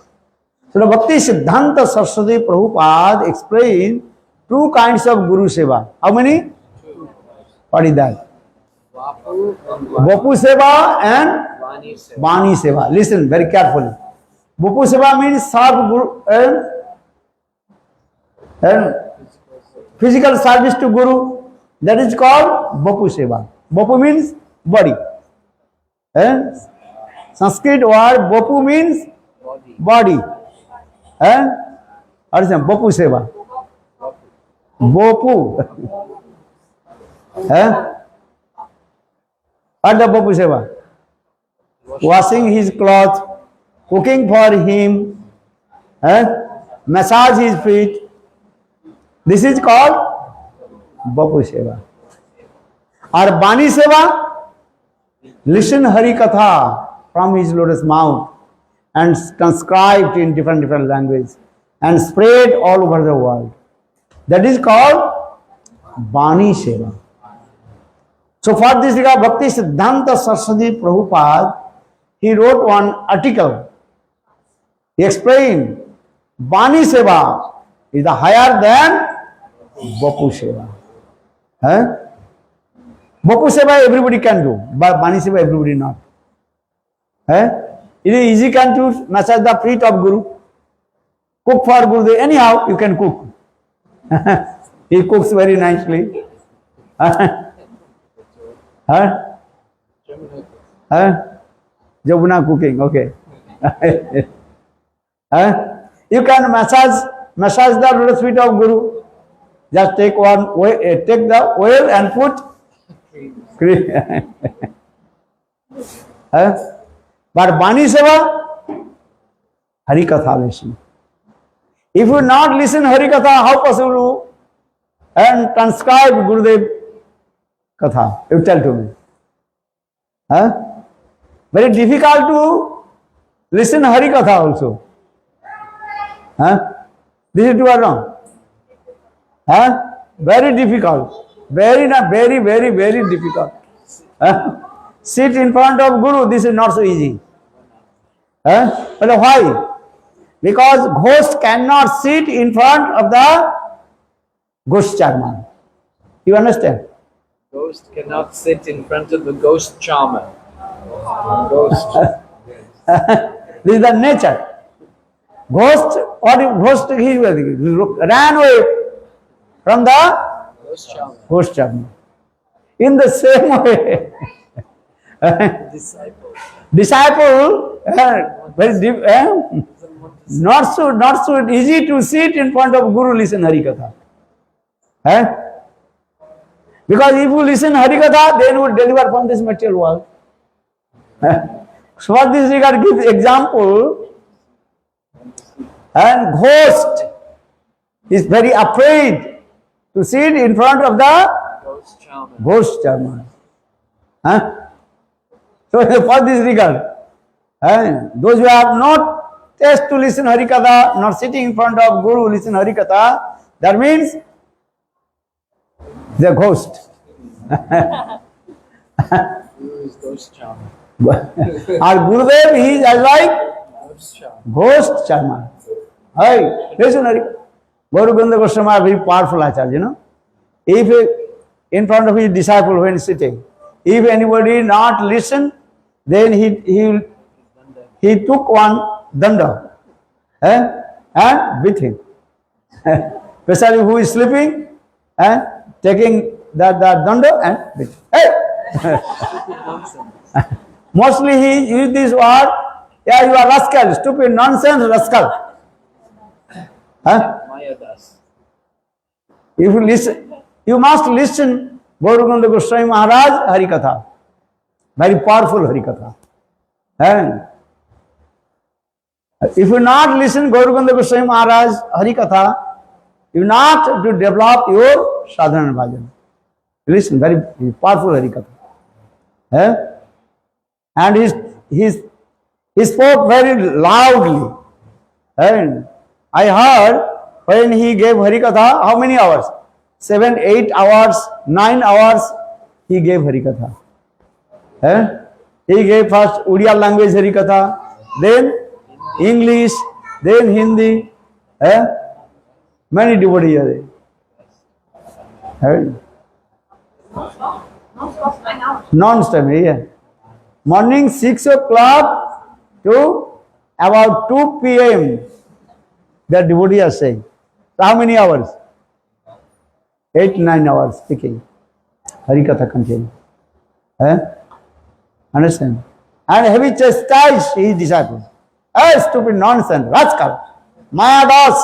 So the Bhakti Siddhanta Saraswati Prabhupada explained two kinds of Guru Seva. How many? What is that? Vapu Seva and Vani Seva. Listen very carefully. Vapu Seva means serve Guru and physical service to Guru. That is called Vapu Seva. Vapu means body. Sanskrit word Vapu means body. What is that? Vapu Seva. Vapu. What the Vapu Seva? Washing his clothes, cooking for him, massage his feet. This is called Vapu Seva. Or Bani Seva, listen Hari Katha from his lotus mouth and transcribed in different languages and spread all over the world. That is called Bani Seva. So for this regard, Bhakti Siddhanta Saraswati Prabhupada, he wrote one article. He explained Bani Seva is the higher than Vapu Seva. Vapu Seva everybody can do, but Bani Seva everybody not. It is easy can to massage the feet of Guru, cook for Guru, anyhow you can cook. He cooks very nicely. Jamuna cooking, okay. You can massage the lotus feet of Guru. Just take take the oil and put cream. But Bani Seva, Hari Katha listen. If you not listen Hari Katha, how possible and transcribe Gurudev Katha? You tell to me. Very difficult to listen Hari Katha also. This is true or wrong? Very difficult. Very difficult. Sit in front of Guru, this is not so easy. But why? Because ghost cannot sit in front of the ghost charmer. You understand? Ghost cannot sit in front of the ghost charmer. Ghost. This is the nature. Ghost, he ran away from the ghost charmer. In the same way, disciple not so easy to sit in front of Guru, listen Hari Katha. Because if you listen Hari Katha, then you will deliver from this material world. So for this regard, give example, and ghost is very afraid to sit in front of the Ghost shaman. ghost shaman. Huh? So for this regard, those who have not taste to listen Harikatha, not sitting in front of Guru listen Harikatha, that means they are ghost. Guru is ghost shaman. Our Gurudev, he is as like Ghost shaman. ghost shaman. Hey, listen Harikatha. Gaur Govinda Goswami are very powerful acharya, you know. If in front of his disciple when sitting, if anybody not listen, then he took one danda and beat him. Especially who is sleeping and taking that danda and beat him. Hey! Mostly he used this word, yeah, you are rascal, stupid, nonsense, rascal. Mayadas. If you listen, you must listen Gaur Govinda Goswami Maharaj Harikatha. Very powerful Harikatha. And if you not listen Gaur Govinda Goswami Maharaj Harikatha, you not to develop your sadhana bhajan. Listen, very powerful Harikatha. And he spoke very loudly. And I heard when he gave Harikatha, how many hours? 7, 8 hours, 9 hours he gave Harikatha. He gave first Uriya language Harikatha, then English, then Hindi. Many devotees are there. Non-stop, yeah. Morning 6 o'clock to about 2 p.m. the devotees are saying. So how many hours? 8, 9 hours speaking. Harikatha continue. Understand? And heavy chastised his disciples. Stupid nonsense, rascal, Maya Das,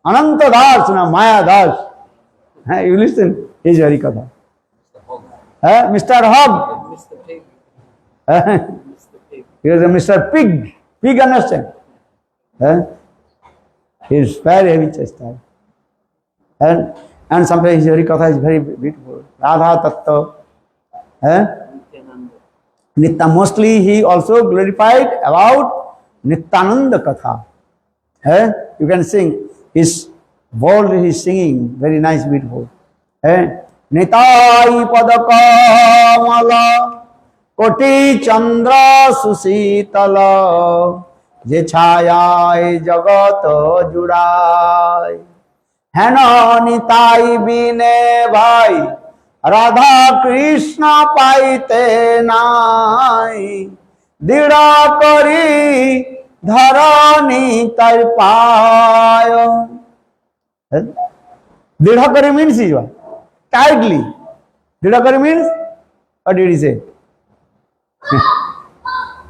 Ananta Das, Maya Das. You listen, his Harikatha. Mr. Hog. Mr. Pig. Mr. Pig. He was a Mr. Pig. Pig, understand? He is very heavy chastised. And sometimes his Harikatha is very beautiful. Radha Tattva. Nitya, mostly he also glorified about Nityananda Katha. You can sing. His bold, his singing, very nice, beautiful. Nitai Padakamala Koti Chandra Susitala Je Chhayai Jagat Judai Hena Nitai Bine Bhai Radha Krishna Paite Nai Dira Kari Dharani Tarpayo. Dira Kari means tightly. Dira Kari means, what did he say?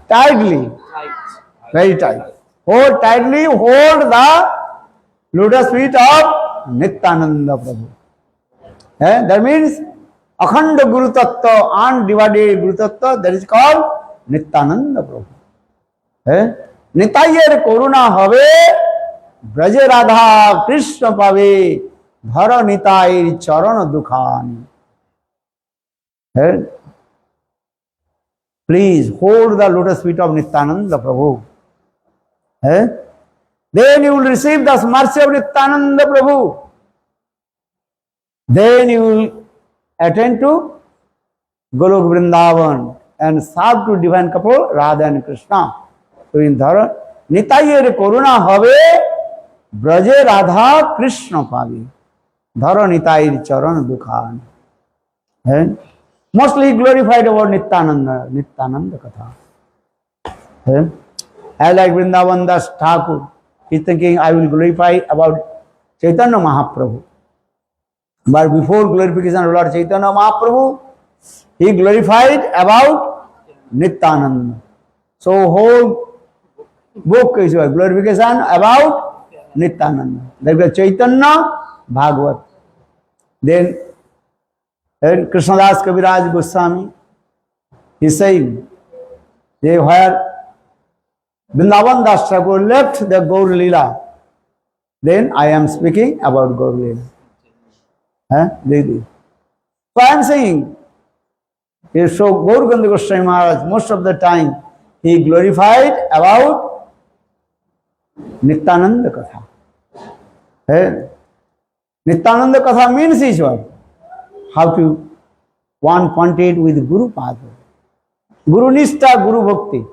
Tightly. Tight. Very tight. Hold tightly, hold the lotus feet of Nityananda Prabhu. That means Akhanda Guru Tattva, undivided Guru Tattva, that is called Nityananda Prabhu. Nitayar Koruna Have, Braja Radha Krishna Pave, Dhara Nitayir Charana Dukhani. Please hold the lotus feet of Nityananda Prabhu. Then you will receive the mercy of Nityananda Prabhu. Then you will attend to Golok Vrindavan and serve to divine couple Radha and Krishna. So in Dhara, Nitayere Koruna Have, Braje Radha Krishna Pavi. Dhara Nitayir Charana Dukhan. Mostly glorified about Nityananda Katha. I like Vrindavan Das Thakur. He is thinking, I will glorify about Chaitanya Mahaprabhu. But before glorification of Lord Chaitanya Mahaprabhu, he glorified about Nityananda. So whole book is glorification about Nityananda. Like the Chaitanya Bhagavat. Then Krishnadas Kaviraj Goswami is saying, where Vrindavan Das Thakur left the Gaur Lila, then I am speaking about Gaur Leela. So I am saying, so Gaur Gandhi Goswami Maharaj, most of the time, he glorified about Nityananda Katha. Nityananda Katha means is what? How to one pointed with Guru Pada. Guru Nishta, Guru Bhakti.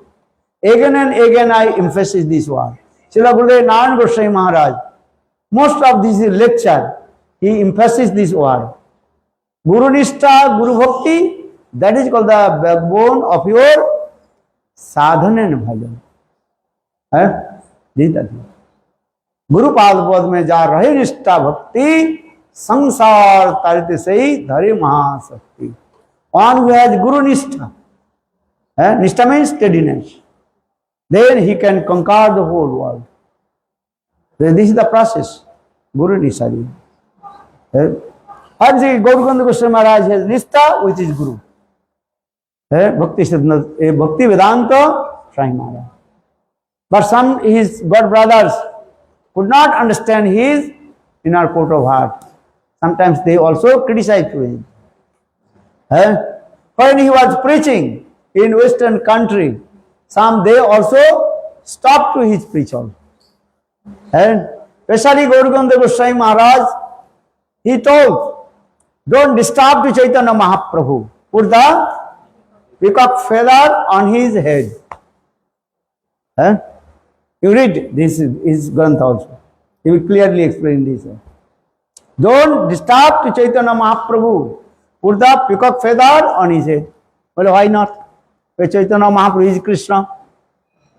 Again and again I emphasize this word. Srila Gurudev Narayan Goswami Maharaj, most of this lecture, he emphasizes this word. Guru Nishta, Guru Bhakti, that is called the backbone of your sadhana and bhajan. This is the thing. Guru Padapad mein ja rahe nishta bhakti, sansar tarit sahi dhare mahasakti. One who has Guru Nishta, Nishta means steadiness, then he can conquer the whole world. Then this is the process, Guru Nishta. And see, Gaur Gandhi Goswami Maharaj has Nishta, which is Guru. Bhakti Vedanta, Swami Maharaj. But some his God brothers could not understand his inner court of heart. Sometimes they also criticized him. When he was preaching in Western country, some they also stopped to his preaching. And especially Gaur Gandhi Goswami Maharaj, he told, don't disturb to Chaitanya Mahaprabhu. Put the peacock feather on his head. You read this is Grantha also. He will clearly explain this. Don't disturb to Chaitanya Mahaprabhu. Put the peacock feather on his head. Well, why not? Chaitanya Mahaprabhu is Krishna.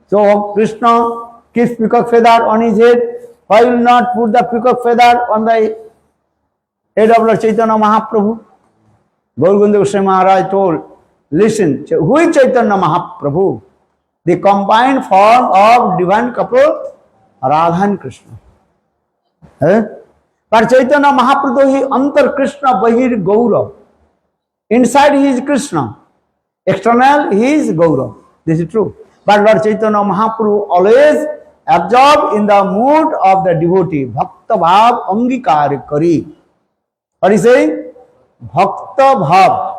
So Krishna keeps peacock feather on his head. Why will not put the peacock feather on the head of Lord Chaitanya Mahaprabhu? Gaur Gandhi Goswami Maharaj told, listen, who is Chaitanya Mahaprabhu? The combined form of divine couple, Radha and Krishna. But Chaitanya Mahaprabhu, he antar Krishna, bahir Gaura. Inside he is Krishna. External he is Gaura. This is true. But Lord Chaitanya Mahaprabhu always absorbed in the mood of the devotee. Bhakta bhav angikar kari. What is saying? Bhakta bhav.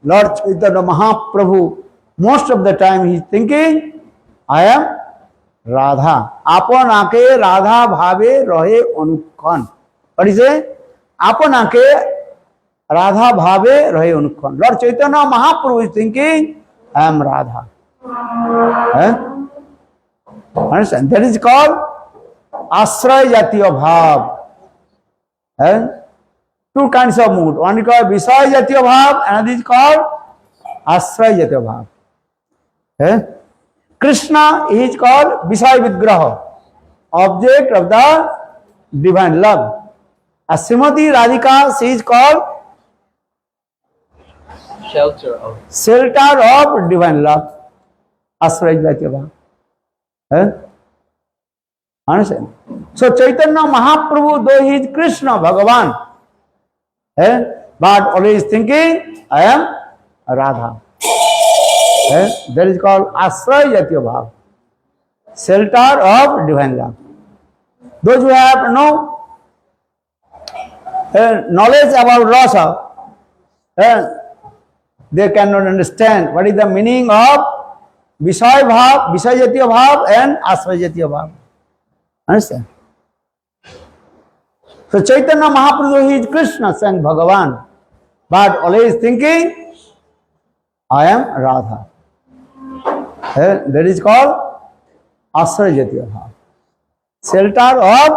Lord Chaitanya Mahaprabhu, most of the time he is thinking, I am Radha. Apon aake Radha bhave rahe anukhan. What is it? Apon aake Radha bhave rahe anukhan. Lord Chaitanya Mahaprabhu is thinking, I am Radha. Understand? That is called Asray Jatiya Bhav. Two kinds of mood. One is called Visay Jatiya Bhav, another is called Asray Jatiya Bhav. Krishna is called Visay Vigraha, object of the divine love. As Srimati Radhika, she is called Shelter of. shelter of divine love. Asray Jatiya Bhav. Understand? So Chaitanya Mahaprabhu, though he is Krishna, Bhagavan, but always thinking, I am Radha. That is called Asray Jatiya Bhav, shelter of divine love. Those who have no knowledge about rasa, they cannot understand what is the meaning of Visay Bhav, Visay Jatiya Bhav and Asray Jatiya Bhav. Understand? So Chaitanya Mahaprabhu, he is Krishna, and Bhagavan, but always thinking, I am Radha. That is called Asray Jatiya Bhav, shelter of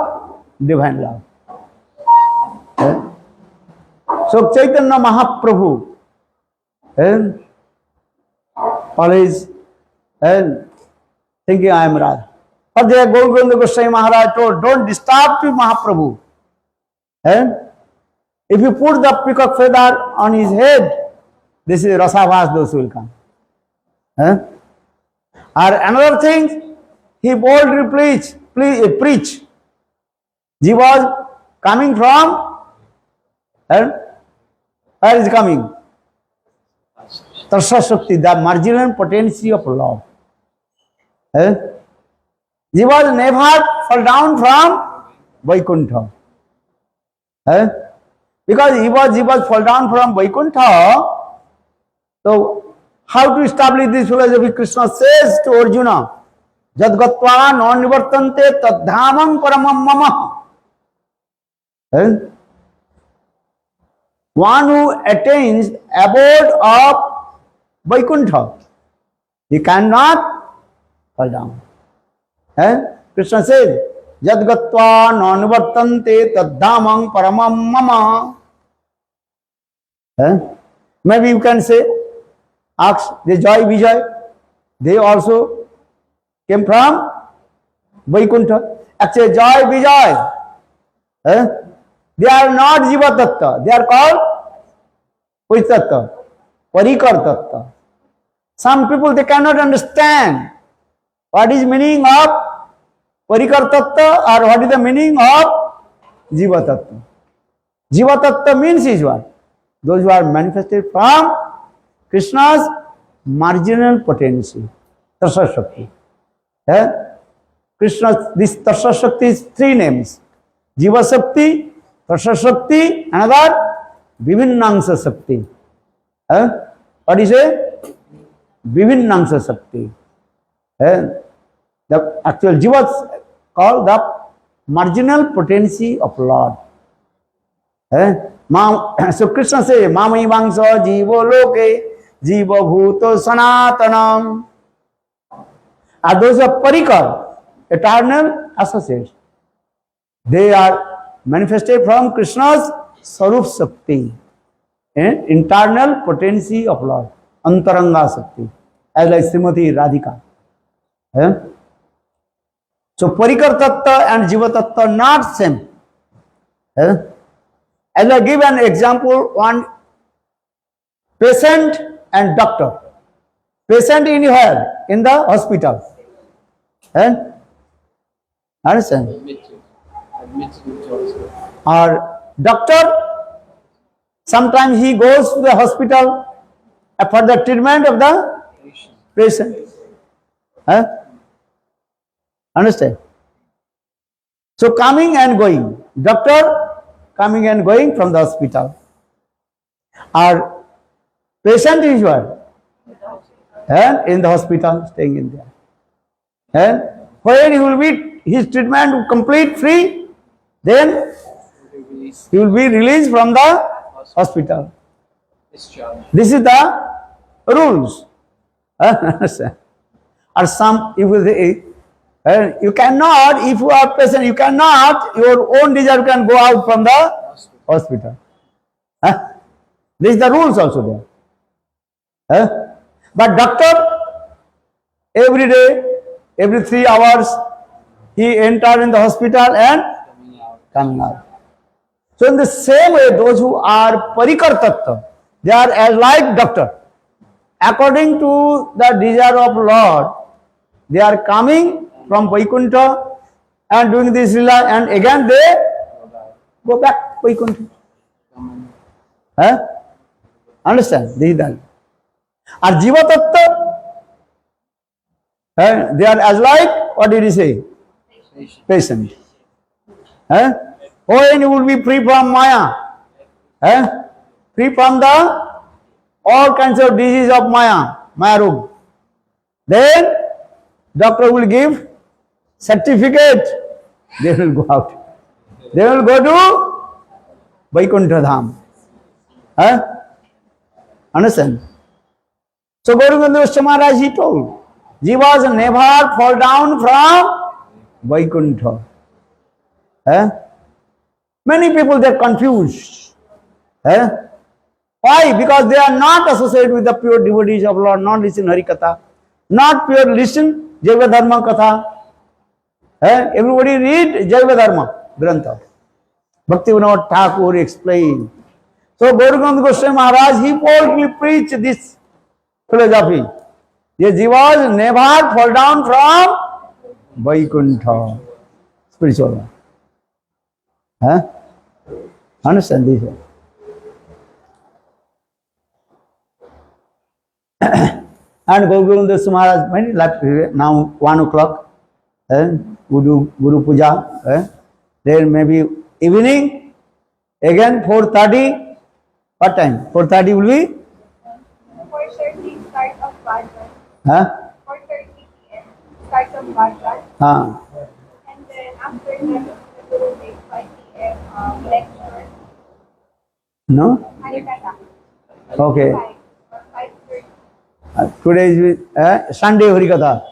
divine love. So Chaitanya Mahaprabhu always thinking, I am Radha. But there Gaur Gandhi Goswami Maharaj told, don't disturb to Mahaprabhu. If you put the peacock feather on his head, this is Rasavas, those will come. Or another thing, he boldly preach. He was coming from, where is he coming? Tarsa Shakti, the marginal potency of love. He was never fall down from Vaikuntha. Eh? Because he was fall down from Vaikuntha. So how to establish this philosophy? Krishna says to Arjuna, Jad gatva non nivartante tad dhamam paramam mama. Eh? One who attains abode of Vaikuntha, he cannot fall down. Eh? Krishna says, Jad gatva non nivartante tad dhamam paramam mama. Eh? Maybe you can say, ask the Joy Vijay, they also came from Vaikuntha. Actually, Joy Vijay, they are not Jiva Tattva, they are called which Tattva? Parikar Tattva. Some people, they cannot understand what is meaning of Parikar Tattva or what is the meaning of Jiva Tattva. Jiva Tattva means is what? Those who are manifested from Krishna's marginal potency, Tarsa Shakti. Krishna, this Tarsa Shakti is three names. Jiva Shakti, Tarsa Shakti, another Vivinnangsa Shakti. What is it? Vivinnangsa Shakti. The actual Jiva is called the marginal potency of Lord. So Krishna says, Mami Vangsa Jivo Loke Jiva Bhuto Sanatanam. Are those of Parikar, eternal associates. They are manifested from Krishna's Sarup Shakti, internal potency of Lord, Antaranga Shakti, as like Srimati Radhika. So Parikar Tattva and Jiva Tattva not same. As I give an example, one patient and doctor. Patient in here, in the hospital. Understand? Admitted to hospital. Or doctor, sometimes he goes to the hospital for the treatment of the patient. Understand? So coming and going. Doctor coming and going from the hospital. Our patient is what? In the hospital, staying in there. When he will be his treatment complete free, then he will be released from the hospital. Discharge. This is the rules. Or some, if you say, you cannot, if you are patient, you cannot, your own desire can go out from the hospital. This is the rules also there. But doctor, every day, every 3 hours, he enter in the hospital and coming out. So in the same way, those who are Parikar Tattva, they are as like doctor. According to the desire of Lord, they are coming from Vaikuntha and doing this lila, and again they go back to Vaikuntha. Understand? This is that. And Jiva Tattva, they are as like, what did he say? Patient. When you will be free from Maya, free from the all kinds of disease of Maya, Maya Rog, then doctor will give certificate, they will go out. They will go to Vaikuntha Dham. Understand? So Gaur Maharaj, he told, Jivas never fall down from Vaikuntha. Many people, they are confused. Why? Because they are not associated with the pure devotees of Lord, not listen Hari Katha, not pure listen Jaiva Dharma Katha. Everybody read Jaiva Dharma Grantha. Bhaktivinoda Thakur explained. So Gaur Goswami Maharaj, he boldly preached this philosophy. The jivas never fall down from Vaikuntha. Spiritual. Understand this? And Govind Maharaj, many left now 1 o'clock. We do Guru Puja. Then maybe evening, again 4:30. What time? 4:30 will be? 4:30 start of Vana. Huh? 4:30 p.m. start of Vana. And then after that, the Guru takes 5 p.m. Lecture. No? Harikatha. Okay. 5 or 5:30. Today is Sunday Harikatha.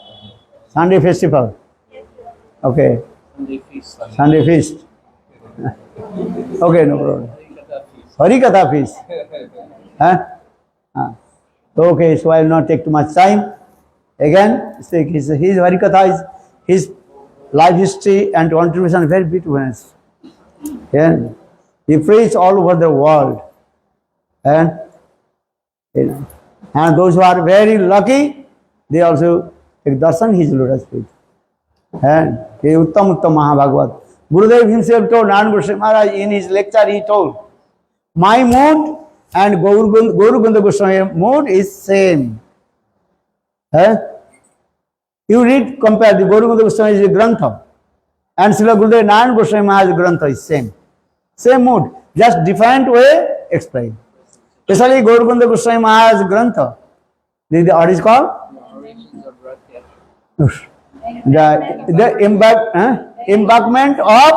Sunday festival. Yes, sir. Okay. Sunday feast. Sunday feast. Okay, no problem. Harikatha feast. Huh? Okay, so I will not take too much time. Again, his Harikatha is his life history and contribution is very beautiful. And he preached all over the world. And those who are very lucky, they also take darshan his lotus feet. And he Uttam Mahabhagavat. Gurudev himself told, Narayan Goswami Maharaj in his lecture, he told, my mood and Gaur Gunda Goswami mood is same. You read, compare the Gaur Gunda Goswami is a Grantha and Srila Gurudev Narayan Goswami Maharaj Grantha is same. Same mood, just different way explained. Especially Gaur Gunda Goswami Maharaj Grantha. What is called? The embarkment of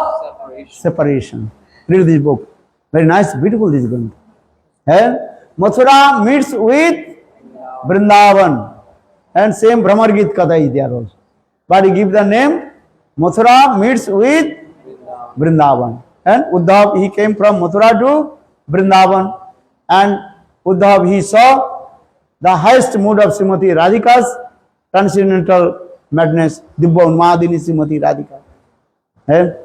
separation. Read this book. Very nice, beautiful this Grantha. And Mathura meets with Vrindavan. And same Brahmar Gita Katha is there also. But he gives the name Mathura meets with Vrindavan. And Uddhav, he came from Mathura to Vrindavan. And Uddhav, he saw the highest mood of Srimati Radhika's transcendental madness, Dibba Unmadini Srimati Radhika. And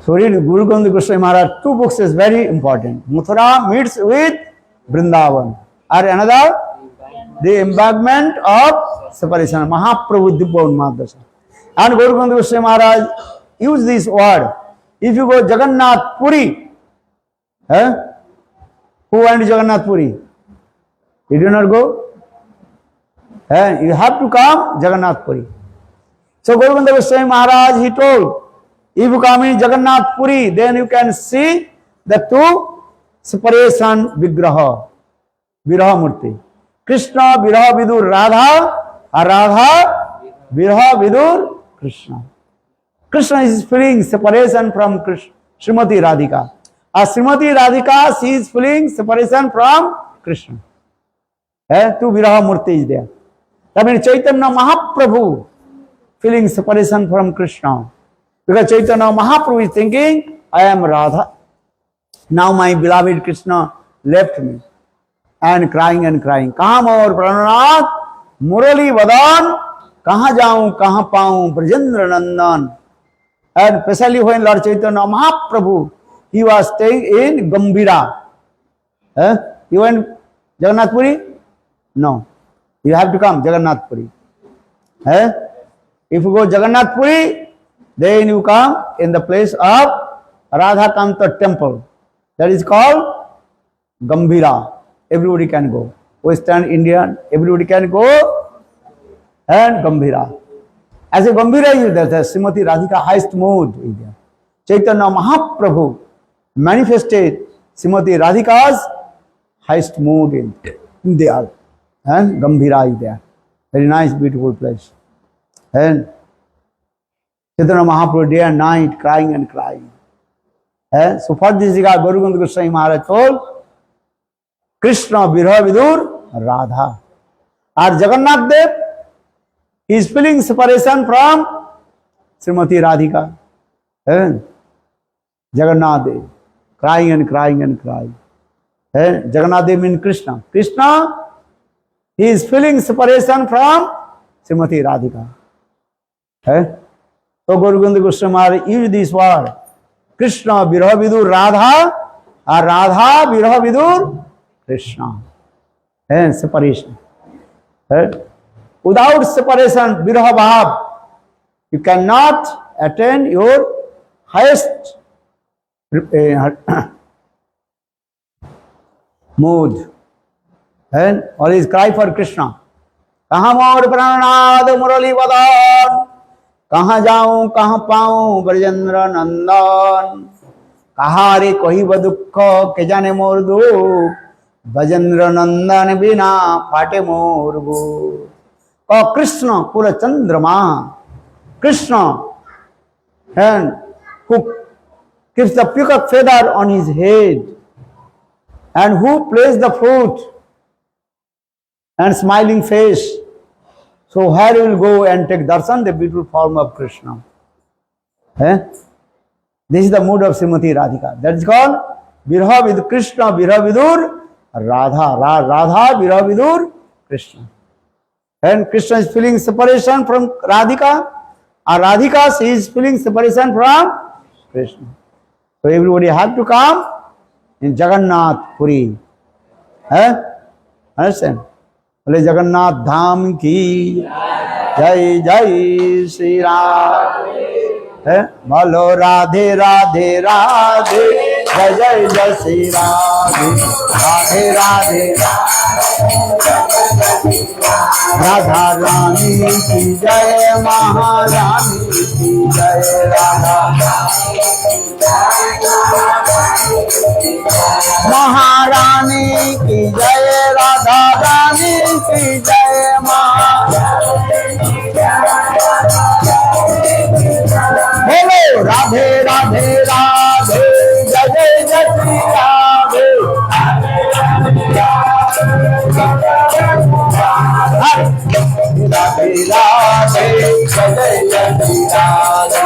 so read Guru Govind Goswami Maharaj, two books is very important. Mathura meets with Vrindavan. Or another, the embarkment of separation, Mahaprabhu Dibba Unmadasa. And Guru Govind Goswami Maharaj used this word. If you go Jagannath Puri, who went to Jagannath Puri? You do not go? You have to come Jagannath Puri. So Guru Govind Goswami Maharaj, he told, if you come in Jagannath Puri, then you can see the two separation Vigraha, Viraha Murti. Krishna Viraha Vidur Radha, or Radha Viraha Vidur Krishna. Krishna is feeling separation from Srimati Radhika. As Srimati Radhika, she is feeling separation from Krishna. Two Viraha Murti is there. That means Chaitanya Mahaprabhu feeling separation from Krishna. Because Chaitanya Mahaprabhu is thinking, I am Radha. Now my beloved Krishna left me. And crying and crying. Kaha maur prananath, murali vadan, kaha jaun, kaha paun, Brajendra Nandan. And especially when Lord Chaitanya Mahaprabhu, he was staying in Gambhira. You went Jagannath Puri? No. You have to come Jagannath Puri. If you go Jagannath Puri, then you come in the place of Radhakanta temple. That is called Gambhira. Everybody can go. Western Indian, everybody can go. And Gambhira. As a Gambhira is there, the Srimati Radhika highest mood is there. Chaitanya Mahaprabhu manifested Srimati Radhika's highest mood in there. And Gambhira is there. Very nice, beautiful place. And Chaitanya Mahaprabhu day and night crying and crying. So for this regard, Guru Govind Goswami Maharaj told, Krishna Viraha Vidur Radha. Or Jagannath Dev, he is feeling separation from Srimati Radhika. Jagannath Dev, crying and crying and crying. Jagannath Dev means Krishna. Krishna, he is feeling separation from Srimati Radhika. So Guru Govind Goswami Maharaj used this word. Krishna Viraha Vidur Radha, or Radha Viraha Vidur Krishna. Separation. Without separation, Viraha Bhav, you cannot attain your highest mood. And always cry for Krishna. Kaha maur pranad murali vadan, कहाँ जाऊं कहाँ पाऊं ब्रजेंद्र नंदन, कहा रे कहिब दुख के जाने मोर दुख, ब्रजेंद्र नंदन बिना फाटे मोर बुक। कह कृष्ण पूरा चंद्रमा, Krishna and who keeps the peacock feather on his head and who plays the flute and smiling face. So where you will go and take darshan the beautiful form of Krishna. This is the mood of Srimati Radhika. That is called Virha with Krishna, Virha vidur Radha, Radha Virha vidur Krishna. And Krishna is feeling separation from Radhika, and Radhika, she is feeling separation from Krishna. So everybody have to come in Jagannath Puri. Understand? Bole Jagannath Dham ki Jai Jai Shri Ram. Bolo Radhe Radhe Radhe Jai Jai Jai Shri Radhe Radhe Radha Rani की जय, महारानी की जय, राधा महारानी की जय, राधा रानी की जय, बोलो राधे राधे राधे जय जय जय श्री राधे, राधे राधे जय जय श्री राधे,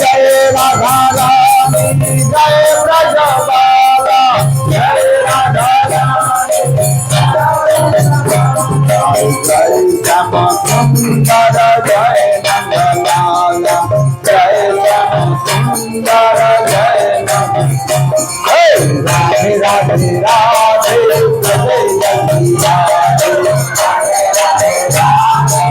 जय राधा रानी जय ब्रजबाला, जय राधा रानी जय श्याम सुंदर जय नंदलाला, जय श्याम सुंदर जय राधे राधे राधे जय जय राधे,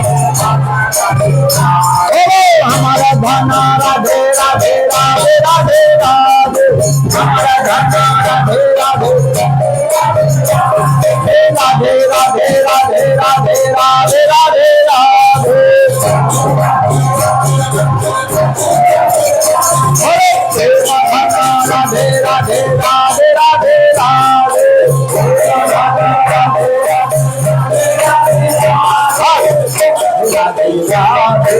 हमारा धना राधे राधे राधे राधे राधे, हमारा धना Radhe Radhe Radhe Radhe Radhe Radhe Radhe Radhe Radhe, Radhe Radhe Radhe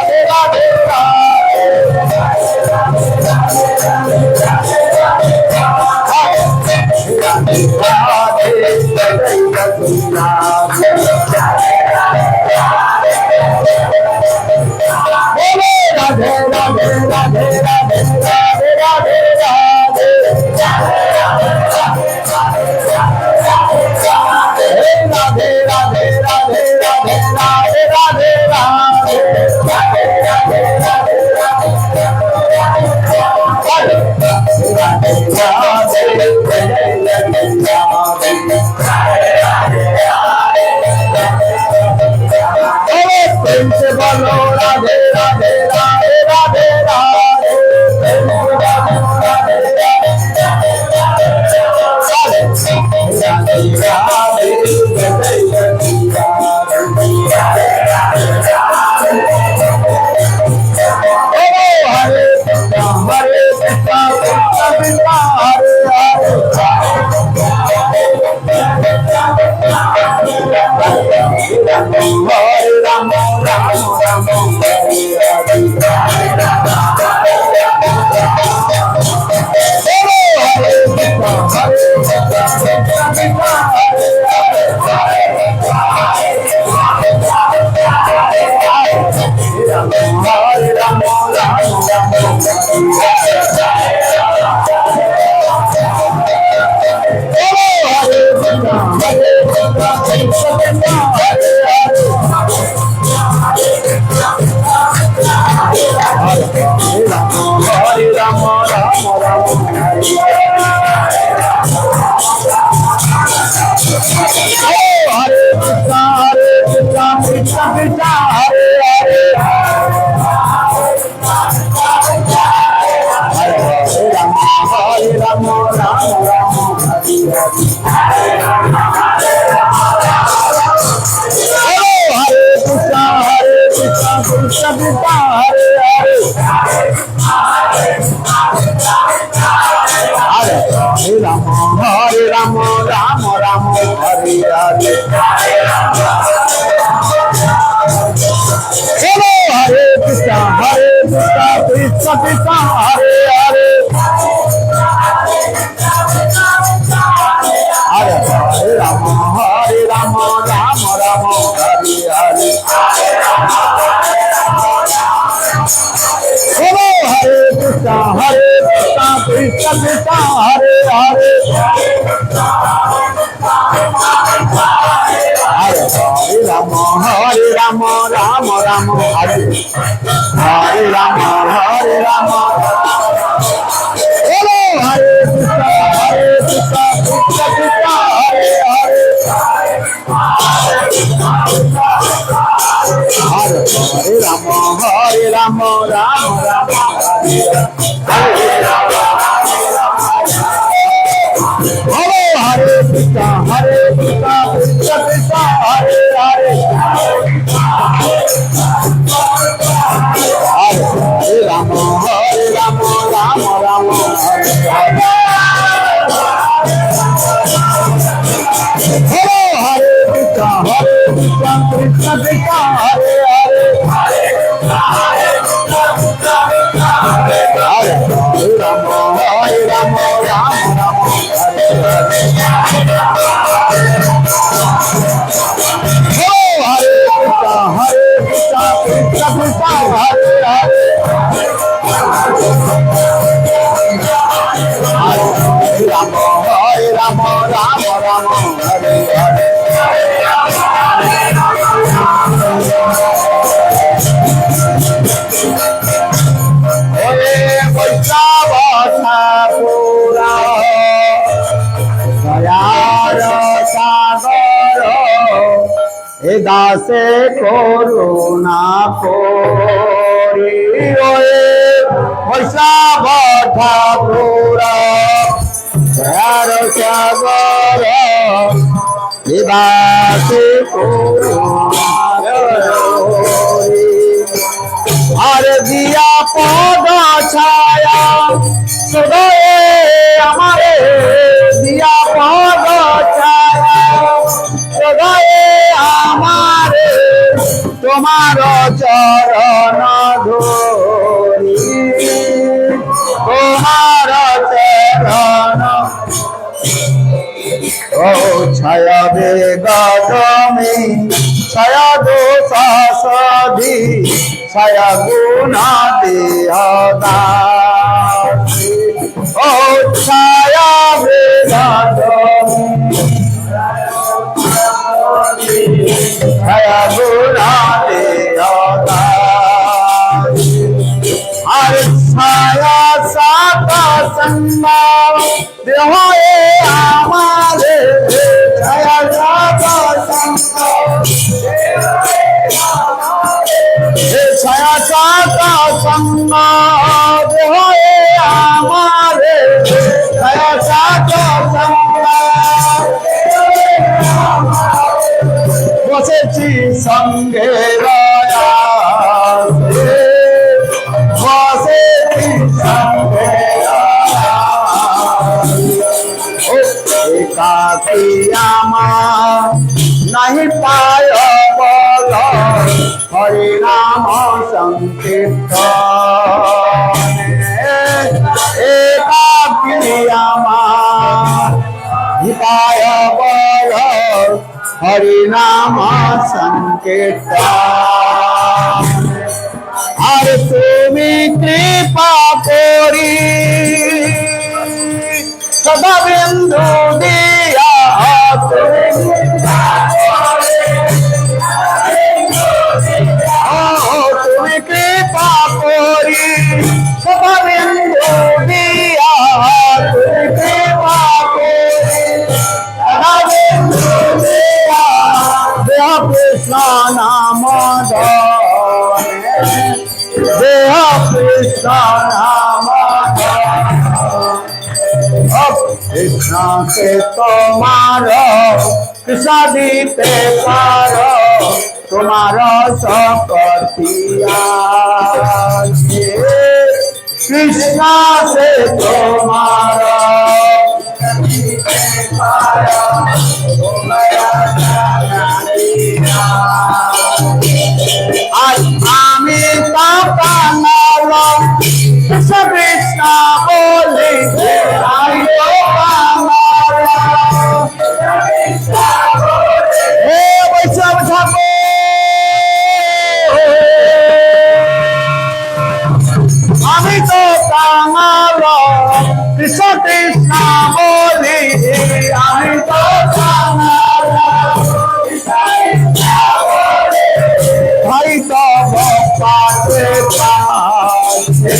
Radhe Radhe, Ram Ram Hare Hare Hello Hare Krishna Krishna Krishna Hare Hare Hare Rama Hare Rama Rama Rama Hare Hare Hello Hare Krishna Krishna Krishna Hare Hare Hare Rama Rama Rama Hare Hare Rama Hello Hare Krishna Krishna Krishna Hare Hare Hare Rama Rama Rama Hare Hare Hare Krishna Krishna Krishna Hare Hare Hare Rama Rama Rama Hare Hare Hello Hare Krishna Krishna Krishna Hare Hare Hare Rama Rama Rama Hello Hare Krishna Krishna Krishna Hare Hare Rama Rama Rama Hare Hare Vaishnava Thakura Dayar Sagar Edase Koruna Kori Vaishnava Thakura Dayar Sagar Edase Koruna Kori Hare diya pada chaya Sudaye amare diya pada chaya Sudaye amare Tomaro charana dhori Tomaro charana Oh chaya begadami Chaya dosa sadhi Chaya guna dehadasi Oh chaya vedanami Chaya guna dehadasi Hare chaya sata sangha Dehoye amare Chaya sata sangha Chaya sata sangha Dehoye amare Chaya sata sangha Vasechi sanghe raya Vasechi sanghe raya Ekakiyama nahi payo bolo Hari Rama Sankirtane Ekakiyama nahi payo bolo Hari Rama Sankirtane Are tumi kripa kori Sada bindu diya tumi kripa kori Sada bindu diya tumi kripa kori Sada bindu diya Deha Krishna nama dhane Deha Krishna nama अब कृष्णा से तुम्हारा कृष्णा दीते पारो तुम्हारा सकतिया कृष्णा से तुम्हारा আজ আমি কাঙাল কৃষ্ণ কৃষ্ণ বলি আমি তো কাঙাল হে বৈষ্ণব ঠাকুর আমি তো কাঙাল কৃষ্ণ কৃষ্ণ বলি আমি তো কাঙাল ভাই তব পাশে পাশে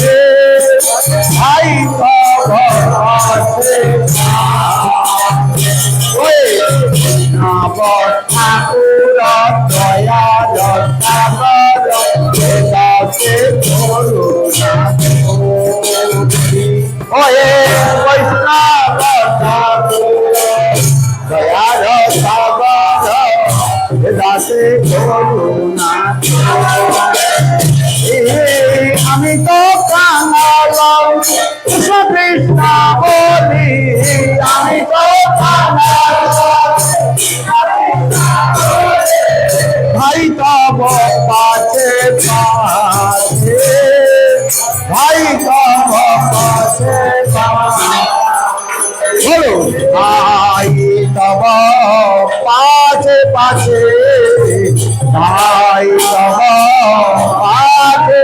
ভাই তব পাশে নব ঠাকুর দয়াল সাগর দাসে করুণা ওয়ে বৈষ্ণব ঠাকুর দয়াল সাগর দাসে করুণা আমি তো কাঙাল কৃষ্ণ কৃষ্ণ বলি আমি তো কাঙাল ভাই তব পাশে পাশে ভাই তব পাশে পাশে বলো ভাই তব পাশে পাশে ভাই তব পাশে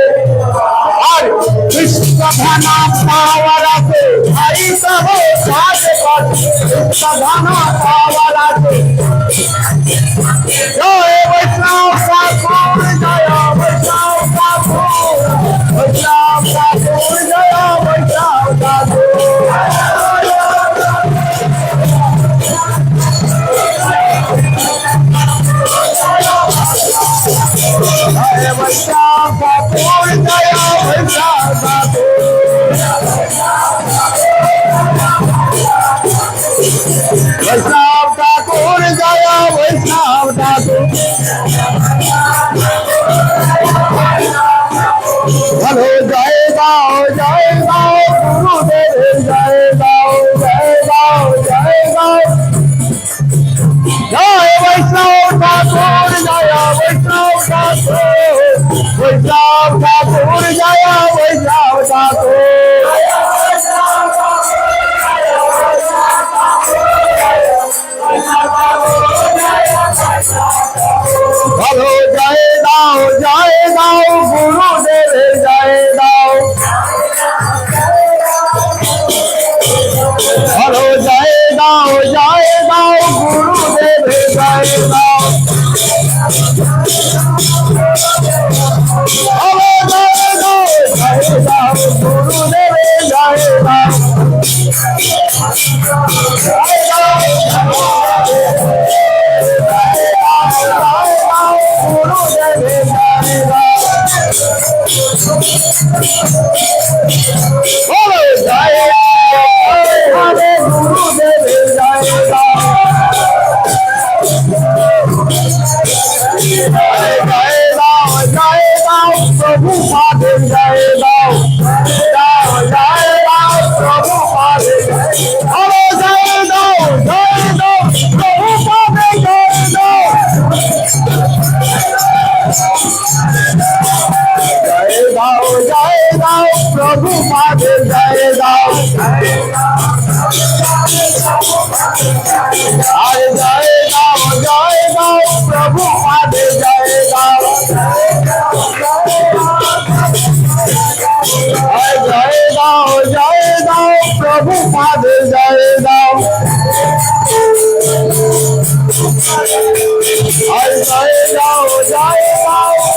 আর কৃষ্ণ ভানা পাওয়ার আছে ভাই তব পাশে পাশে কৃষ্ণ ভানা পাওয়ার আছে জয় বৈষ্ণব ঠাকুর জয় বৈষ্ণব ঠাকুর বৈষ্ণব ঠাকুর জয় বৈষ্ণব ঠাকুর जय वैष्णव ठाकुर जय वैष्णव ठाकुर वैष्णव ठाकुर जय वैष्णव ठाकुर हेलो जय गाओ गुरुदेव जय गाओ जय गाओ जय गाओ जय वैष्णव ठाकुर जय वैष्णव ठाकुर वैष्णव ठाकुर जय वैष्णव ठाकुर हेलो जय गाओ गुरुदेव जय गाओ हेलो जय गाओ गुरुदेव जय गाओ हेलो जय गाओ गुरुदेव जय गाओ प्रभु पादे जय गाओ अरे जय गाओ प्रभु पादे जय गाओ अरे जय गाओ प्रभु पादे जय गाओ अरे जय गाओ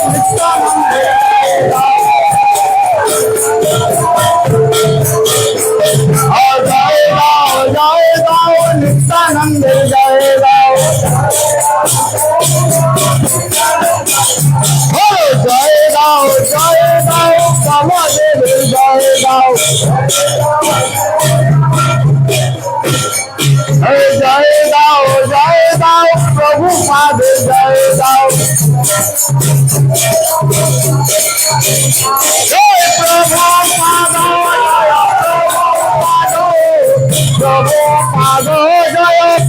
नित्यानंद जय गाओ जय गाओ नित्यानंद जय गाओ जय गाओ कमदेव जय गाओ जय गाओ प्रभु पाद जय गाओ जय प्रभु पाद प्रभु पाद जय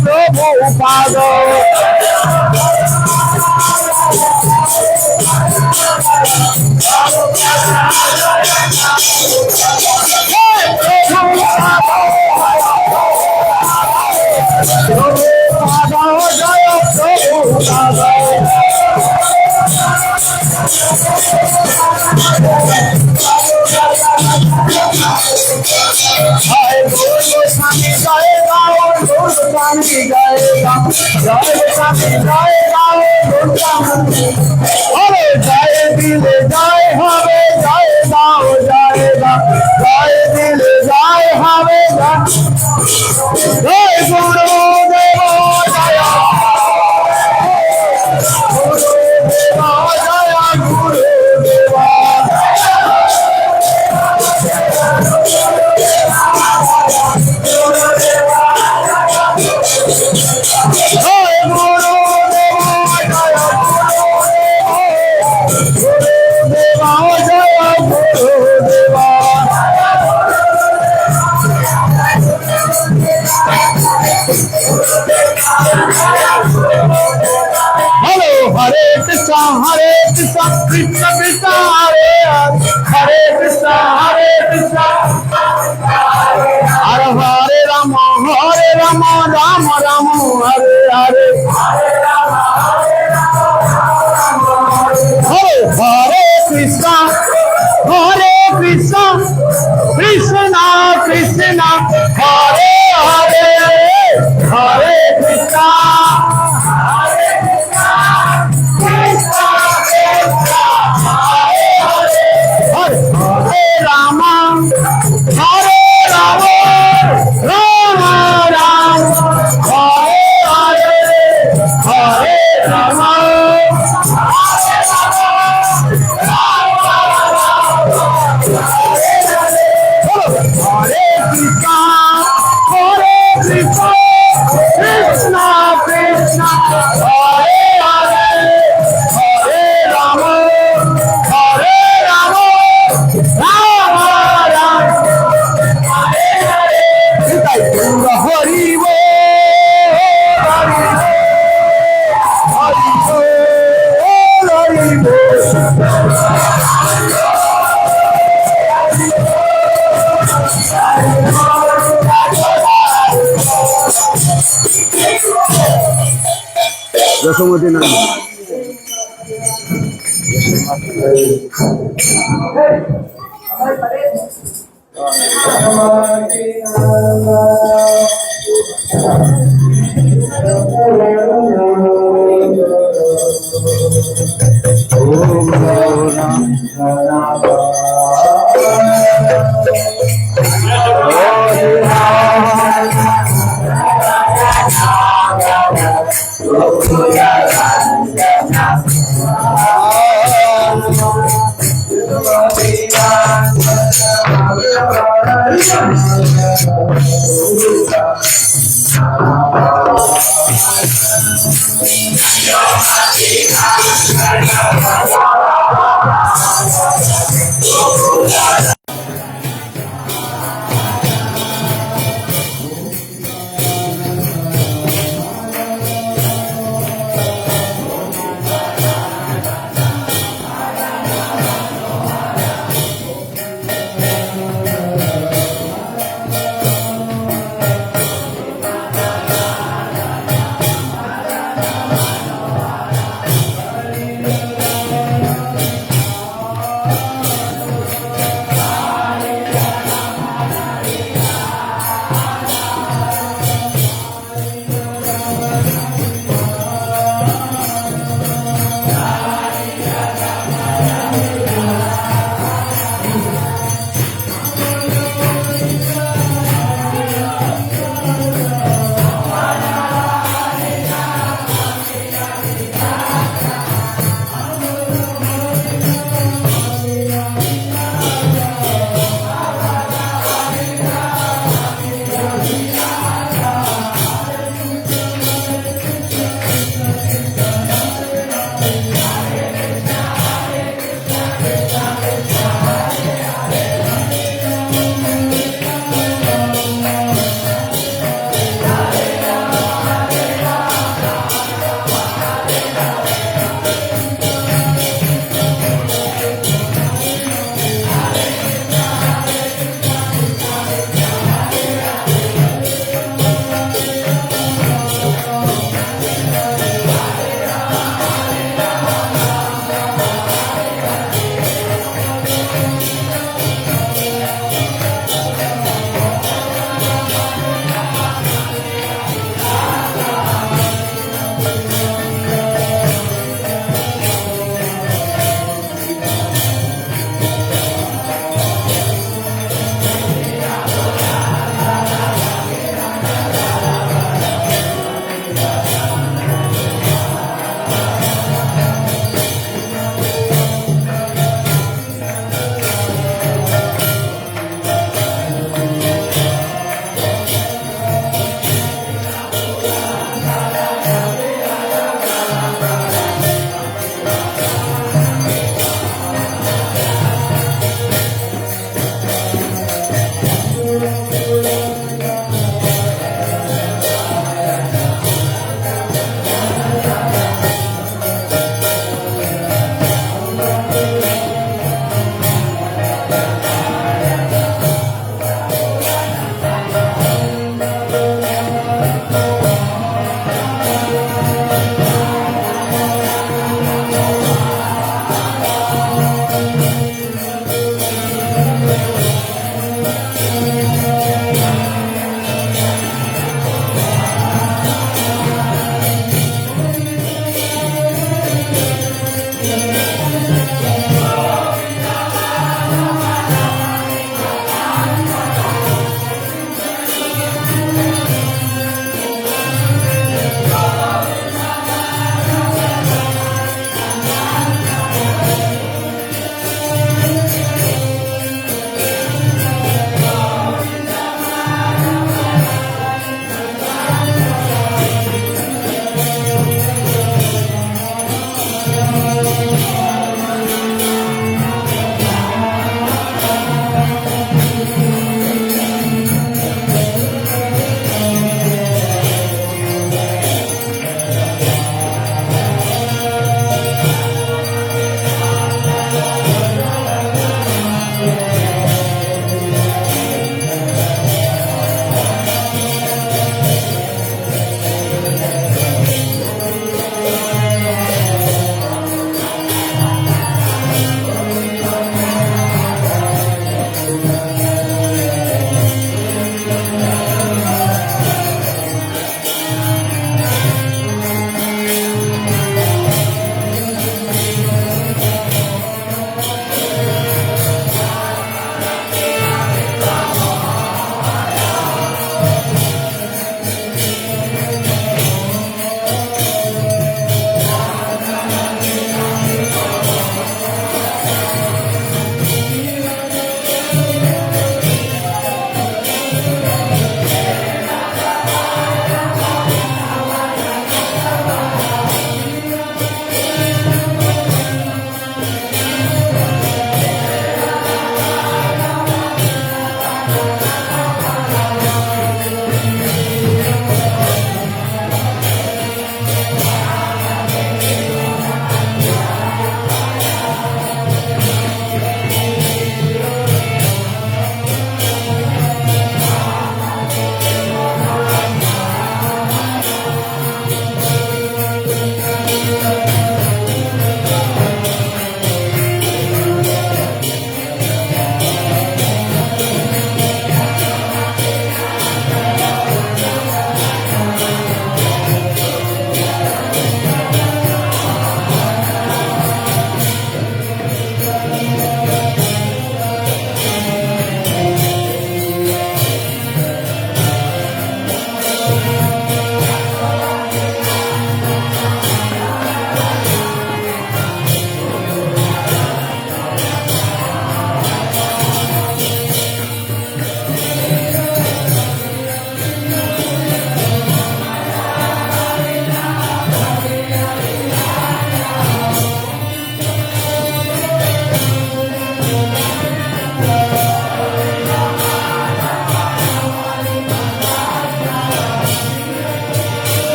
Yasomati Nandi.